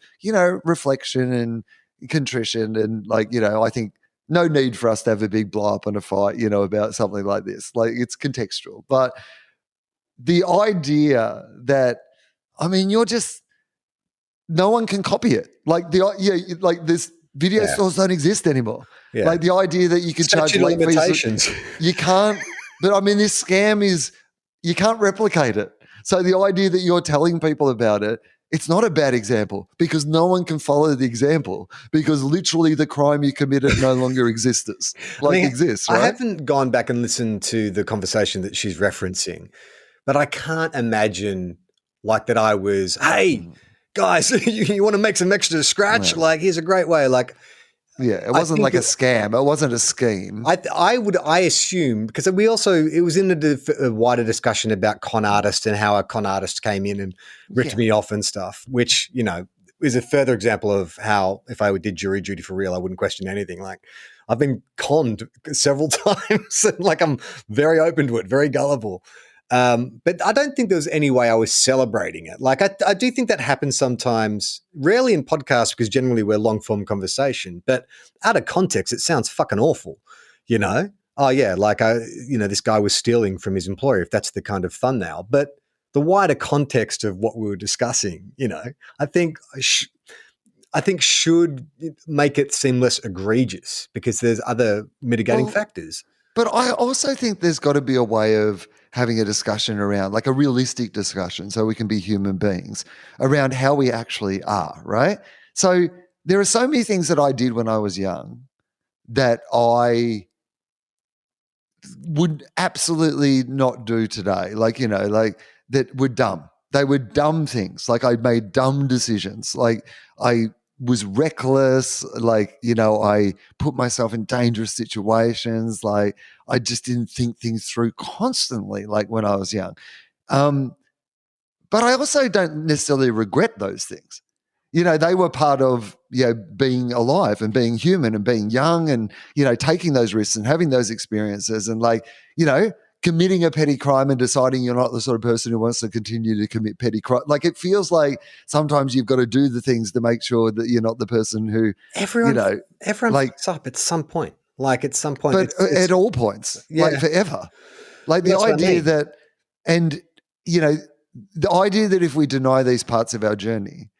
reflection and contrition. And like, I think no need for us to have a big blow up and a fight, about something like this. Like, it's contextual. But the idea that, you're just, no one can copy it. Like like this video stores don't exist anymore. Yeah. Like the idea that you can charge late fees, you can't. But this scam is, you can't replicate it. So the idea that you're telling people about it, it's not a bad example because no one can follow the example because literally the crime you committed no longer exists. Exists. Right? I haven't gone back and listened to the conversation that she's referencing, but I can't imagine like that. I was, hey. Guys, you want to make some extra scratch? Yeah. Like, here's a great way. Like, it wasn't like a scam. It wasn't a scheme. I assume, because it was in a wider discussion about con artists and how a con artist came in and ripped me off and stuff, which, is a further example of how if I did jury duty for real, I wouldn't question anything. Like, I've been conned several times and like, I'm very open to it, very gullible. But I don't think there was any way I was celebrating it. Like, I do think that happens sometimes, rarely in podcasts because generally we're long form conversation, but out of context, it sounds fucking awful, Oh yeah. Like this guy was stealing from his employer, if that's the kind of thumbnail, but the wider context of what we were discussing, I think should make it seem less egregious because there's other mitigating factors. But I also think there's got to be a way of having a discussion around, like a realistic discussion, so we can be human beings, around how we actually are, right? So there are so many things that I did when I was young that I would absolutely not do today. Like, that were dumb. They were dumb things. Like, I made dumb decisions. Like, I was reckless, like, I put myself in dangerous situations, like I just didn't think things through constantly, like when I was young. But I also don't necessarily regret those things. They were part of, being alive and being human and being young and, taking those risks and having those experiences and like, committing a petty crime and deciding you're not the sort of person who wants to continue to commit petty crime. Like, it feels like sometimes you've got to do the things to make sure that you're not the person who, everyone like, fucks up at some point. Like, at some point. But it's, at all points, like forever. Like the idea that, and, the idea that if we deny these parts of our journey,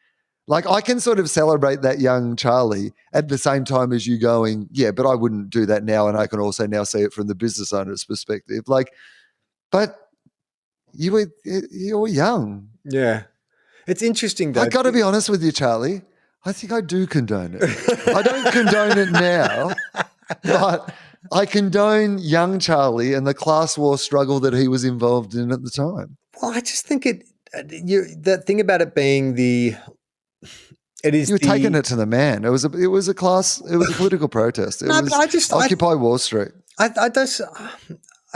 like, I can sort of celebrate that young Charlie at the same time as you going, yeah, but I wouldn't do that now. And I can also now see it from the business owner's perspective. Like, but you were young. Yeah. It's interesting though. I got to be honest with you, Charlie. I think I do condone it. I don't condone it now, but I condone young Charlie and the class war struggle that he was involved in at the time. Well, I just think that thing about it being you were taking it to the man. It was a political protest. It was Occupy Wall Street. I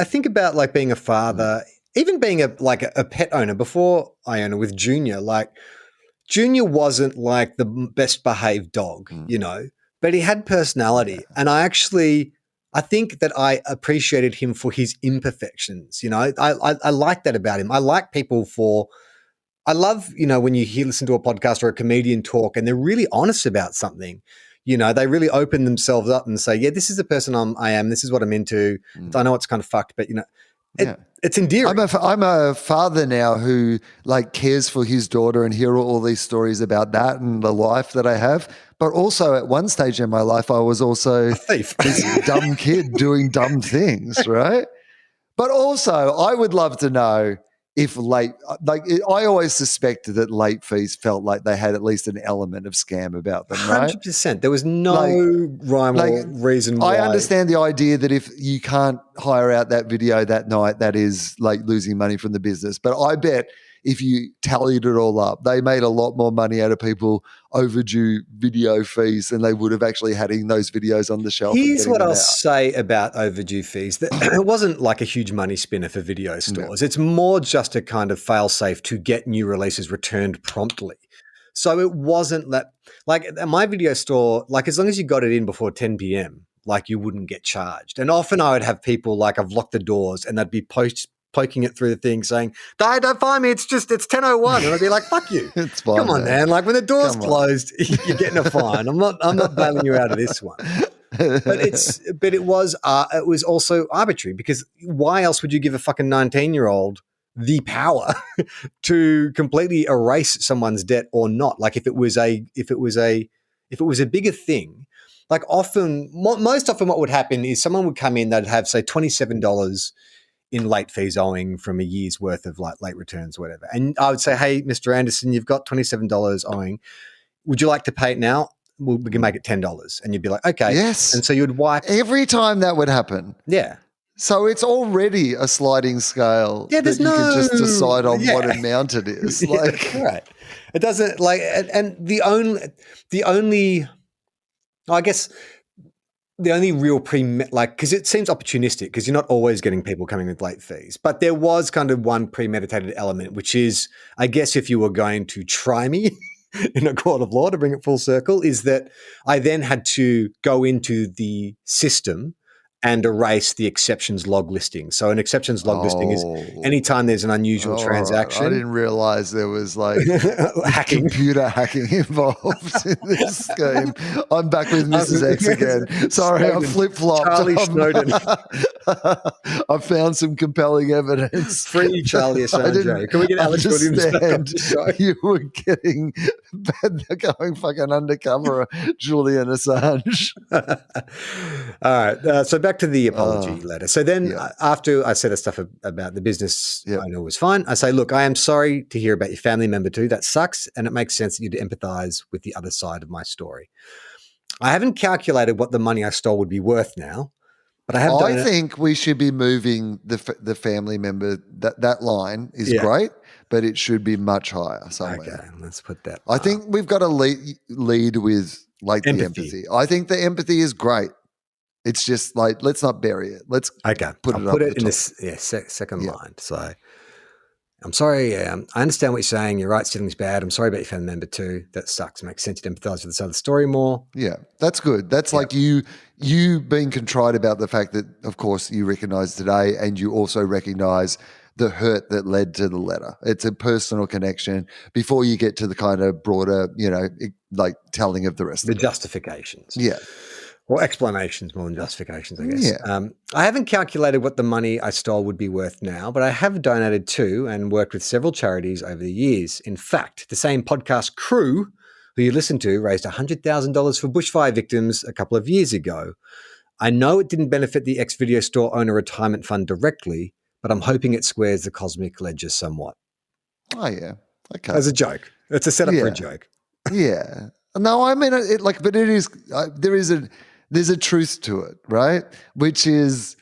think about like being a father, even being a pet owner before I own it with Junior. Like, Junior wasn't like the best behaved dog, but he had personality. And I think that I appreciated him for his imperfections. I like that about him. I like people I love, when you listen to a podcast or a comedian talk and they're really honest about something, they really open themselves up and say, yeah, this is the person I am. This is what I'm into. I know it's kind of fucked, but it's endearing. I'm a father now who like cares for his daughter and hear all these stories about that and the life that I have. But also at one stage in my life, I was also a thief. This dumb kid doing dumb things, right? But also I would love to know if I always suspected that late fees felt like they had at least an element of scam about them, right? 100%. There was no rhyme or reason why. I understand the idea that if you can't hire out that video that night, that is like losing money from the business. But I bet if you tallied it all up, they made a lot more money out of people overdue video fees than they would have actually having those videos on the shelf. Here's what I'll out. say about overdue fees. That it wasn't like a huge money spinner for video stores. It's more just a kind of fail-safe to get new releases returned promptly. So it wasn't that, like at my video store, like as long as you got it in before 10 p.m., like you wouldn't get charged. And often I would have people like I've locked the doors and they'd be poking it through the thing saying, don't find me, it's 10:01. And I'd be like, fuck you. It's fine. Come on, man. Like when the door's closed, you're getting a fine. I'm not bailing you out of this one. But it was also arbitrary, because why else would you give a fucking 19-year-old the power to completely erase someone's debt or not? Like if it was a bigger thing, like most often what would happen is someone would come in, they'd have say $27 in late fees owing from a year's worth of like late returns or whatever. And I would say, hey, Mr. Anderson, you've got $27 owing. Would you like to pay it now? We can make it $10. And you'd be like, okay. Yes. And so you'd wipe. Every time that would happen. Yeah. So it's already a sliding scale. Yeah, there's that you can just decide on what amount it is. Yeah, like, right. It doesn't like, and the only, I guess, the only real because it seems opportunistic, because you're not always getting people coming with late fees, but there was kind of one premeditated element, which is, I guess, if you were going to try me in a court of law, to bring it full circle, is that I then had to go into the system and erase the exceptions log listing. So an exceptions log listing is anytime there's an unusual transaction. I didn't realize there was like computer hacking involved in this scheme. I'm back with Mrs. X again. Sorry, I flip-flopped. Charlie Snowden. I found some compelling evidence. Free Charlie Assange. Can we get Alex Williams back on the show? You were going fucking undercover Julian Assange. All right. So back to the apology letter. So then after I said the stuff about the business owner was fine, I say, look, I am sorry to hear about your family member too. That sucks. And it makes sense that you'd empathize with the other side of my story. I haven't calculated what the money I stole would be worth now, but I think we should be moving the family member. That line is great, but it should be much higher somewhere. Okay, let's put that. I think we've got to lead with like the empathy. I think the empathy is great. It's just like, let's not bury it. Let's put it in this second line. So I'm sorry. I understand what you're saying. You're right. Stealing's bad. I'm sorry about your family member too. That sucks. Makes sense to empathize with this other story more. Yeah, that's good. That's like you being contrite about the fact that, of course, you recognize today, and you also recognize the hurt that led to the letter. It's a personal connection before you get to the kind of broader, like telling of the rest of the justifications. Yeah. Or explanations more than justifications, I guess. Yeah. I haven't calculated what the money I stole would be worth now, but I have donated to and worked with several charities over the years. In fact, the same podcast crew who you listen to raised $100,000 for bushfire victims a couple of years ago. I know it didn't benefit the ex-video store owner retirement fund directly, but I'm hoping it squares the cosmic ledger somewhat. Oh, yeah. Okay. As a joke. It's a setup for a joke. Yeah. No, I mean, but it is, there's a truth to it, right? Which is,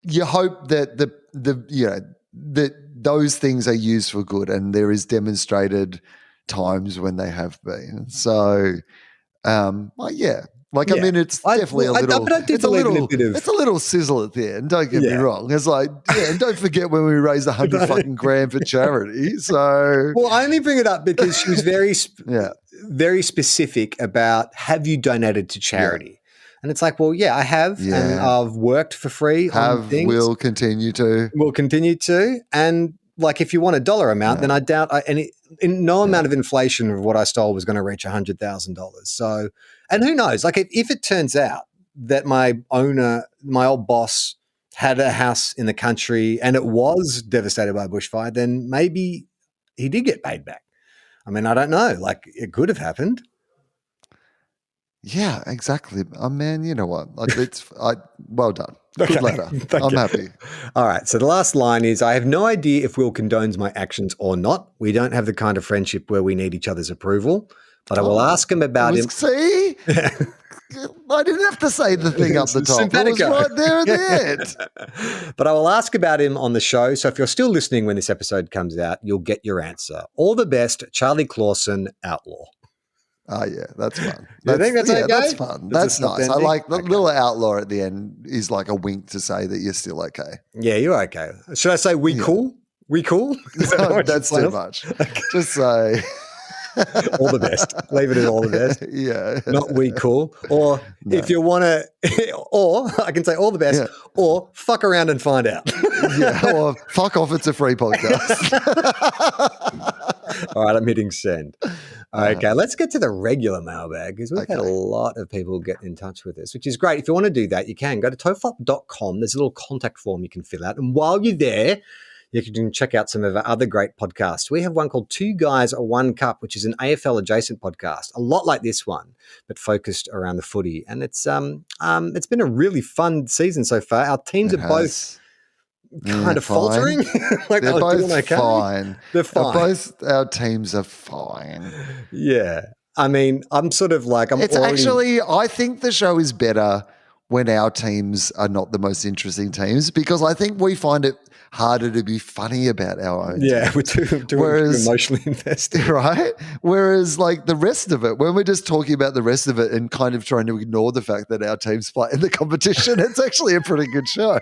you hope that that those things are used for good, and there is demonstrated times when they have been. So, I mean, it's definitely it's a little sizzle at the end. Don't get me wrong. It's like, and don't forget when we raised $100 fucking grand for charity. So, well, I only bring it up because she was very, very specific about, have you donated to charity? And it's like, well, yeah, I have, and I've worked for free on things. Will continue to, and like, if you want a dollar amount, then I doubt no amount of inflation of what I stole was going to reach $100,000. So, and who knows? Like, if it turns out that my old boss, had a house in the country and it was devastated by a bushfire, then maybe he did get paid back. I mean, I don't know. Like, it could have happened. Yeah, exactly. Oh, man, you know what? Well done. Good letter. I'm happy. All right. So the last line is, I have no idea if Will condones my actions or not. We don't have the kind of friendship where we need each other's approval, but I will ask him about him. See? I didn't have to say the thing up the top. It was right there at the end. But I will ask about him on the show. So if you're still listening when this episode comes out, you'll get your answer. All the best, Charlie Clausen, Outlaw. Oh, yeah, that's fun. You think that's okay? That's fun. That's nice. I like the little outlaw at the end is like a wink to say that you're still okay. Yeah, you're okay. Should I say we cool? We cool? That's too much. Okay. Just say... all the best. Leave it at all the best. Yeah. Not we cool. Or if you want to, or I can say all the best, or fuck around and find out. Yeah. Or fuck off. It's a free podcast. All right. I'm hitting send. Okay. Let's get to the regular mailbag because we've had a lot of people get in touch with us, which is great. If you want to do that, you can go to tofop.com. There's a little contact form you can fill out. And while you're there, you can check out some of our other great podcasts. We have one called Two Guys, One Cup, which is an AFL adjacent podcast, a lot like this one, but focused around the footy. And it's been a really fun season so far. Our teams are both kind of faltering. Like they're both okay. Fine. They're fine. Both our teams are fine. Yeah. I mean, I'm sort of like, I think the show is better when our teams are not the most interesting teams because I think we find it harder to be funny about our own teams. We're too emotionally invested. Right? Whereas like the rest of it, when we're just talking about the rest of it and kind of trying to ignore the fact that our teams play in the competition, it's actually a pretty good show.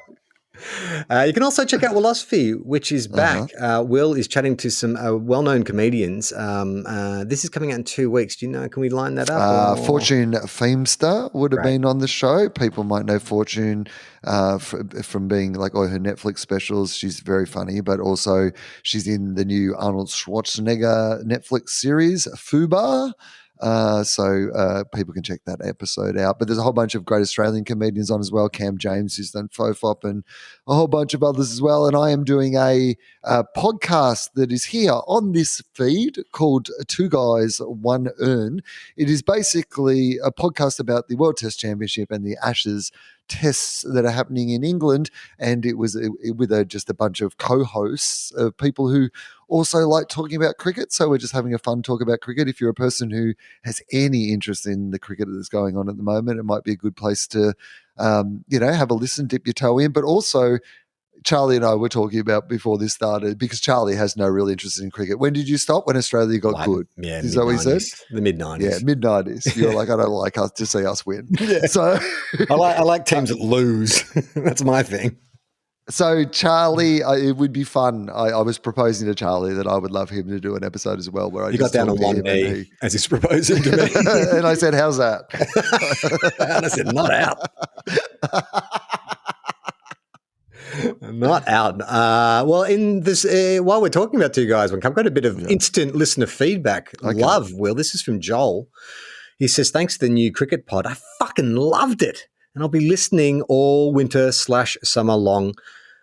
You can also check out Willosophy, which is back. Will is chatting to some well-known comedians. This is coming out in 2 weeks. Do you know? Can we line that up? Fortune Feimster would have been on the show. People might know Fortune from being like her Netflix specials. She's very funny, but also she's in the new Arnold Schwarzenegger Netflix series, Fubar. So people can check that episode out. But there's a whole bunch of great Australian comedians on as well. Cam James, who's done TOFOP, and a whole bunch of others as well. And I am doing a podcast that is here on this feed called Two Guys, One Urn. It is basically a podcast about the World Test Championship and the Ashes tests that are happening in England, and it was with just a bunch of co-hosts of people who also like talking about cricket. So we're just having a fun talk about cricket. If you're a person who has any interest in the cricket that's going on at the moment, it might be a good place to have a listen, dip your toe in. But also Charlie and I were talking about before this started, because Charlie has no real interest in cricket. When did you stop? When Australia got good? Yeah, is that what he said? The mid-90s. Yeah, mid-90s. You're like, I don't like us to see us win. Yeah. So I like teams that lose. That's my thing. So Charlie, it would be fun. I was proposing to Charlie that I would love him to do an episode as well. Where I got down on one knee as he's proposing to me, and I said, "How's that?" And I said, "Not out." Not out. Well, in this, while we're talking about Two Guys, One Cup, I've got a bit of instant listener feedback. Okay. Love, Will. This is from Joel. He says, thanks to the new cricket pod, I fucking loved it. And I'll be listening all winter/summer long.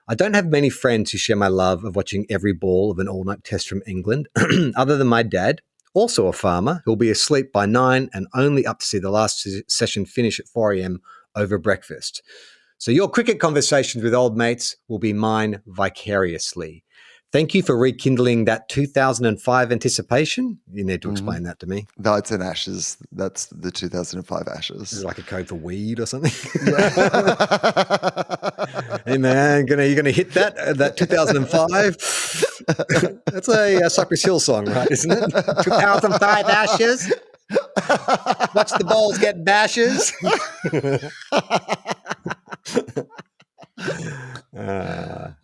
I don't have many friends who share my love of watching every ball of an all-night test from England, other than my dad, also a farmer, who'll be asleep by 9 and only up to see the last session finish at 4 a.m. over breakfast. So your cricket conversations with old mates will be mine vicariously. Thank you for rekindling that 2005 anticipation. You need to explain that to me. No, it's an Ashes. That's the 2005 Ashes. Is it like a code for weed or something? Hey man, you gonna hit that 2005? That's a Cypress Hill song, right? Isn't it? 2005 Ashes. Watch the balls get bashes.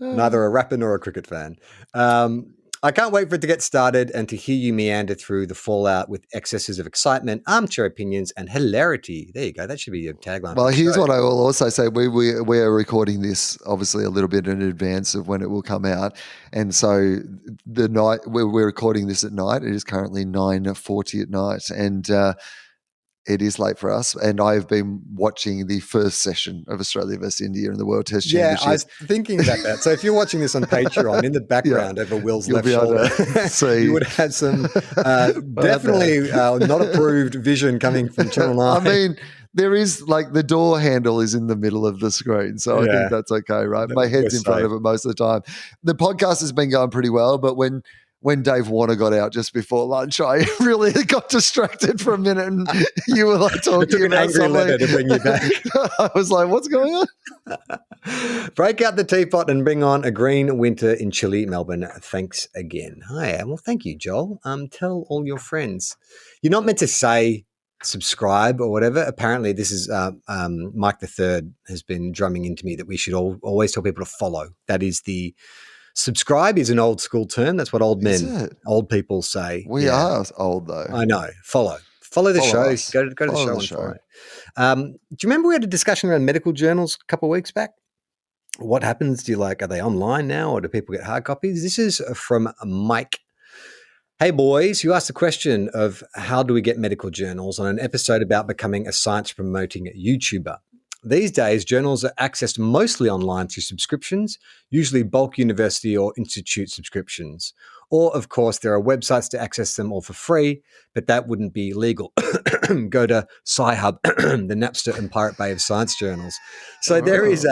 Neither a rapper nor a cricket fan. I can't wait for it to get started and to hear you meander through the fallout with excesses of excitement, armchair opinions, and hilarity. There you go. That should be your tagline. Well, here's what I will also say. We are recording this obviously a little bit in advance of when it will come out. And so the night we're recording this at night, it is currently 9:40 at night. And it is late for us, and I've been watching the first session of Australia versus India in the World Test Championship. Yeah, I was thinking about that. So if you're watching this on Patreon, in the background over Will's left shoulder, you would have some definitely not approved vision coming from Channel 9. I mean, there is like the door handle is in the middle of the screen, so I think that's okay, right? My head's in front of it most of the time. The podcast has been going pretty well, but when when Dave Warner got out just before lunch, I really got distracted for a minute, and you were like talking about something. Letter to bring you back. I was like, "What's going on?" Break out the teapot and bring on a green winter in chilly Melbourne. Thanks again. Hi, well, thank you, Joel. Tell all your friends. You're not meant to say subscribe or whatever. Apparently, this is Mike III has been drumming into me that we should always tell people to follow. That is the subscribe is an old school term. That's what old people say. We are old though. I know. Follow the show. Us. Go to the show and follow. Do you remember we had a discussion around medical journals a couple of weeks back? What happens? Are they online now, or do people get hard copies? This is from Mike. Hey boys, you asked the question of how do we get medical journals on an episode about becoming a science promoting YouTuber. These days, journals are accessed mostly online through subscriptions, usually bulk university or institute subscriptions. Or, of course, there are websites to access them all for free, but that wouldn't be legal. Go to Sci-Hub, the Napster and Pirate Bay of science journals. So there is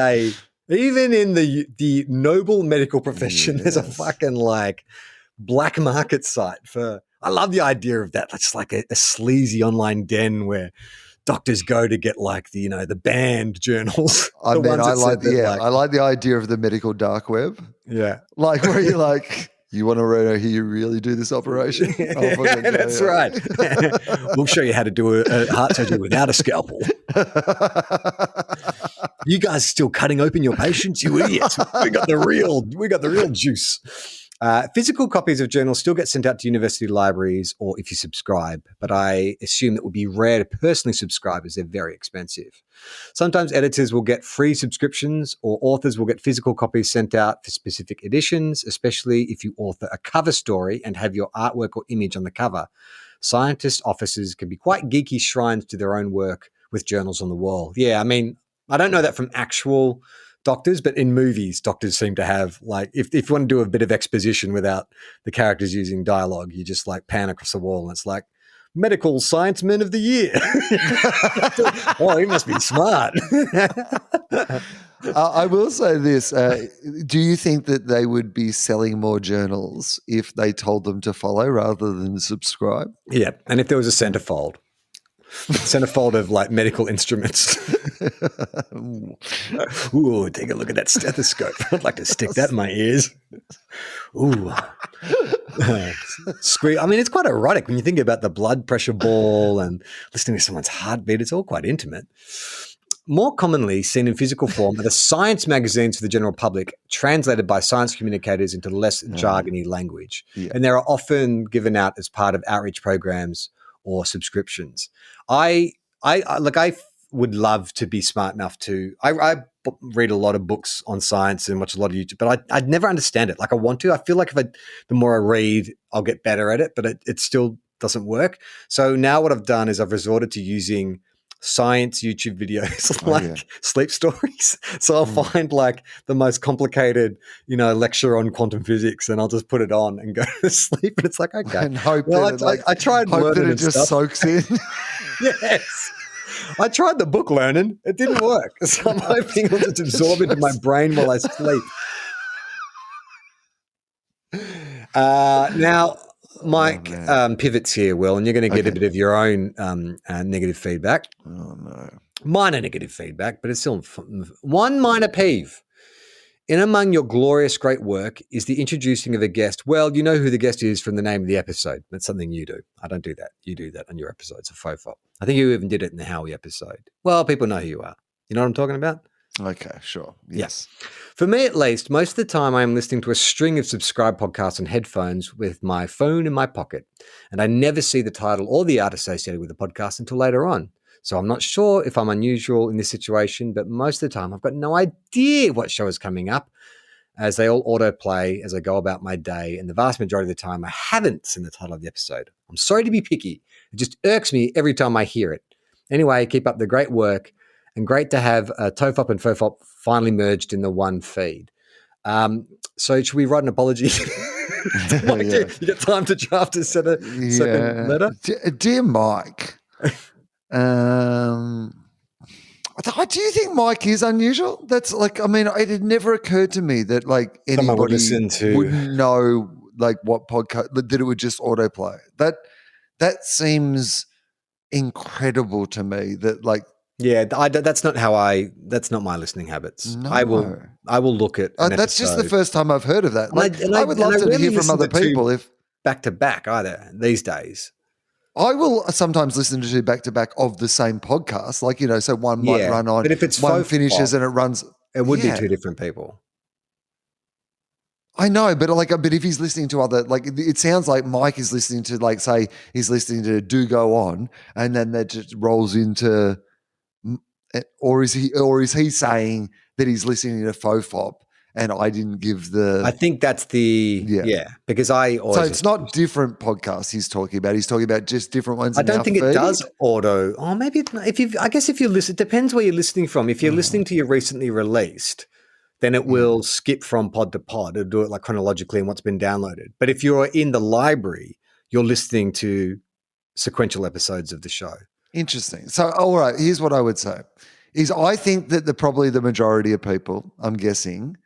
even in the noble medical profession, there's a fucking black market site for. I love the idea of that. That's like a sleazy online den where doctors go to get the banned journals. I like the idea of the medical dark web. Yeah, where you're like, you want to hear you really do this operation? That's right. We'll show you how to do a heart surgery without a scalpel. You guys still cutting open your patients, you idiots. We got the real juice. Physical copies of journals still get sent out to university libraries or if you subscribe, but I assume it would be rare to personally subscribe as they're very expensive. Sometimes editors will get free subscriptions or authors will get physical copies sent out for specific editions, especially if you author a cover story and have your artwork or image on the cover. Scientists' offices can be quite geeky shrines to their own work with journals on the wall. Yeah, I mean, I don't know that from actual doctors, but in movies, doctors seem to have if you want to do a bit of exposition without the characters using dialogue, you just pan across the wall and it's like medical science men of the year. Oh, he must be smart. I will say this. Do you think that they would be selling more journals if they told them to follow rather than subscribe? Yeah. And if there was a centerfold of medical instruments. Ooh, take a look at that stethoscope. I'd like to stick that in my ears. Ooh. I mean, it's quite erotic when you think about the blood pressure ball and listening to someone's heartbeat. It's all quite intimate. More commonly seen in physical form are the science magazines for the general public, translated by science communicators into less jargony language. Yeah. And they are often given out as part of outreach programs or subscriptions. I would love to be smart enough to. I read a lot of books on science and watch a lot of YouTube, but I'd never understand it. I want to. I feel like the more I read, I'll get better at it, but it still doesn't work. So now what I've done is I've resorted to using science YouTube videos sleep stories. So I'll find the most complicated, lecture on quantum physics, and I'll just put it on and go to sleep. And it's like, okay. And hope I tried hope that it just soaks in. Yes. I tried the book learning. It didn't work. So I'm hoping it'll just absorb into my brain while I sleep. Now, Mike pivots here, Will, and you're going to get a bit of your own negative feedback. Oh, no. Minor negative feedback, but it's still one minor peeve. In among your glorious great work is the introducing of a guest. Well, you know who the guest is from the name of the episode. That's something you do. I don't do that. You do that on your episodes of TOFOP. I think you even did it in the Howie episode. Well, people know who you are. You know what I'm talking about? Okay, sure. Yes. For me, at least, most of the time I am listening to a string of subscribed podcasts on headphones with my phone in my pocket, and I never see the title or the art associated with the podcast until later on. So I'm not sure if I'm unusual in this situation, but most of the time I've got no idea what show is coming up, as they all autoplay as I go about my day, and the vast majority of the time I haven't seen the title of the episode. I'm sorry to be picky. It just irks me every time I hear it. Anyway, keep up the great work, and great to have TOFOP and FOFOP finally merged in the one feed. So should we write an apology? Mike, you got time to draft a second letter? Dear Mike, do you think Mike is unusual? That's it had never occurred to me that anybody wouldn't know like what podcast that it would just autoplay. That seems incredible to me. That like Yeah, that's not my listening habits. No. I will look at an that's just the episode. first time I've heard of that. Like, I would love to rarely hear from listen other to two people if back to back either these days. I will sometimes listen to two back to back of the same podcast. Like, so one might run on, but if it's one FOFOP, finishes and it runs. It would be two different people. I know, but but if he's listening to other, like it sounds like Mike is listening to, like, say he's listening to Do Go On, and then that just rolls into, or is he saying that he's listening to FOFOP and I didn't give the? I think that's because I always. So it's not different podcasts he's talking about. He's talking about just different ones. I don't think it does auto. Oh, maybe if you listen, it depends where you're listening from. If you're listening to your recently released, then it will skip from pod to pod. It'll do it like chronologically and what's been downloaded. But if you're in the library, you're listening to sequential episodes of the show. Interesting. So, all right, here's what I would say is I think that probably the majority of people, I'm guessing,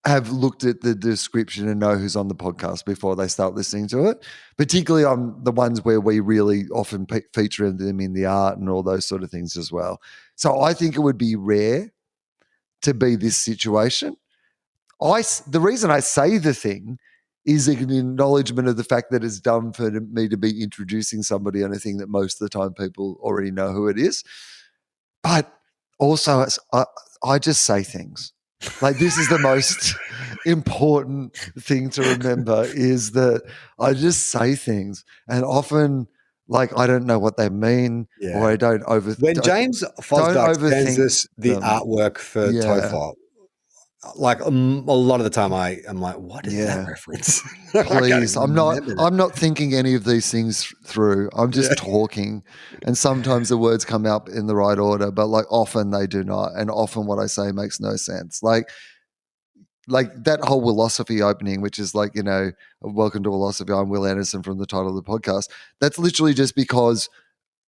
have looked at the description and know who's on the podcast before they start listening to it, particularly on the ones where we really often feature them in the art and all those sort of things as well. So I think it would be rare to be this situation. The reason I say the thing is an acknowledgement of the fact that it's dumb for me to be introducing somebody on a thing that most of the time people already know who it is. But also, I just say things. Like, this is the most important thing to remember, is that I just say things, and often, like, I don't know what they mean, or I don't overthink. When James Fosdyke sends us the artwork for TOFOP, like a lot of the time I'm like, what is that reference? Please, I'm not thinking any of these things through. I'm just talking, and sometimes the words come up in the right order, but like often they do not, and often what I say makes no sense. Like that whole Philosophy opening, which is like, welcome to Philosophy. I'm Will Anderson from the title of the podcast. That's literally just because,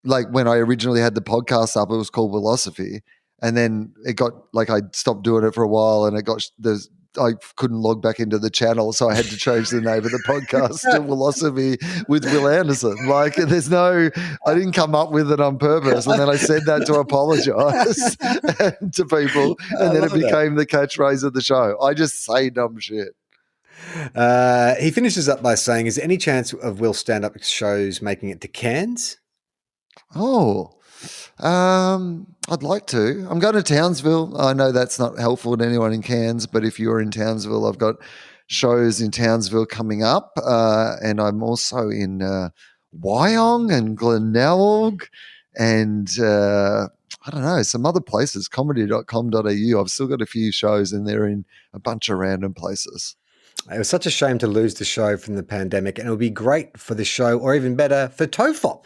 like, when I originally had the podcast up, it was called Philosophy. And then it got, like, I stopped doing it for a while, and I couldn't log back into the channel, so I had to change the name of the podcast to Philosophy with Will Anderson. Like, I didn't come up with it on purpose, and then I said that to apologise to people, and then it became the catchphrase of the show. I just say dumb shit. He finishes up by saying, is there any chance of Will's stand-up shows making it to Cairns? Oh, I'd like to. I'm going to Townsville. I know that's not helpful to anyone in Cairns, but if you're in Townsville, I've got shows in Townsville coming up, and I'm also in Wyong and Glenelg and I don't know, some other places, comedy.com.au. I've still got a few shows, and they're in a bunch of random places. It was such a shame to lose the show from the pandemic, and it would be great for the show, or even better, for TOFOP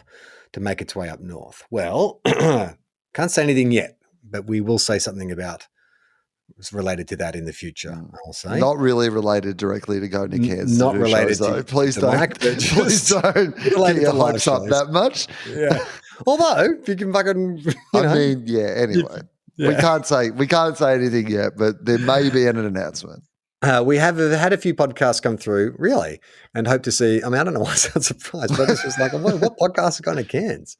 to make its way up north. Well, can't say anything yet, but we will say something about it's related to that in the future, I'll say. Not really related directly to going to Cairns. Not related shows, to please don't. Mike, Please don't get your hopes up that much. Yeah. Although, if you can fucking, anyway. We can't say anything yet, but there may be an announcement. We have had a few podcasts come through, really, and hope to see. I mean, I don't know why I sound surprised, but this was like, what podcasts are going to Cairns?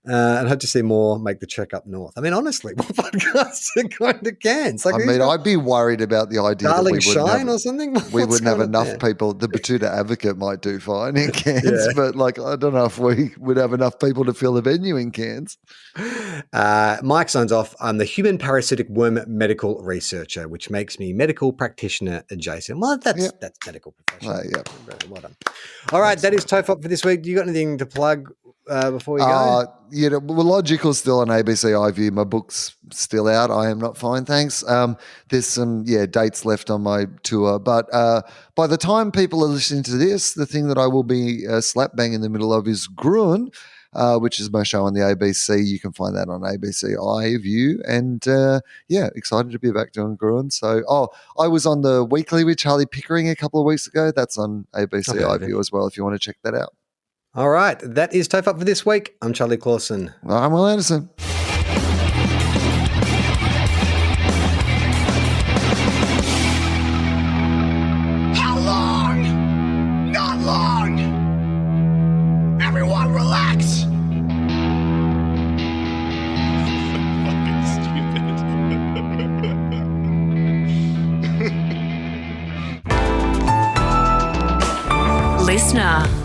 And hope to see more make the trek up north. I mean, honestly, what podcasts are going to Cairns? Like, I'd be worried about the idea Darling that we wouldn't Shine have, or something. We wouldn't have enough people. The Batuta Advocate might do fine in Cairns, but like, I don't know if we would have enough people to fill the venue in Cairns. Mike signs off. I'm the human parasitic worm medical researcher, which makes me medical practitioner adjacent. Well, that's medical professional. Well done. All right, that is TOFOP for this week. Do you got anything to plug before we go? Logical's still on ABC iView. My book's still out. I Am Not Fine, thanks. There's some dates left on my tour, but by the time people are listening to this, the thing that I will be slap bang in the middle of is Gruen, which is my show on the ABC. You can find that on ABC iView, and excited to be back doing Gruen. So, I was on the Weekly with Charlie Pickering a couple of weeks ago. That's on ABC iView as well if you want to check that out. All right, that is TOFOP for this week. I'm Charlie Clausen. I'm Will Anderson. How long listener.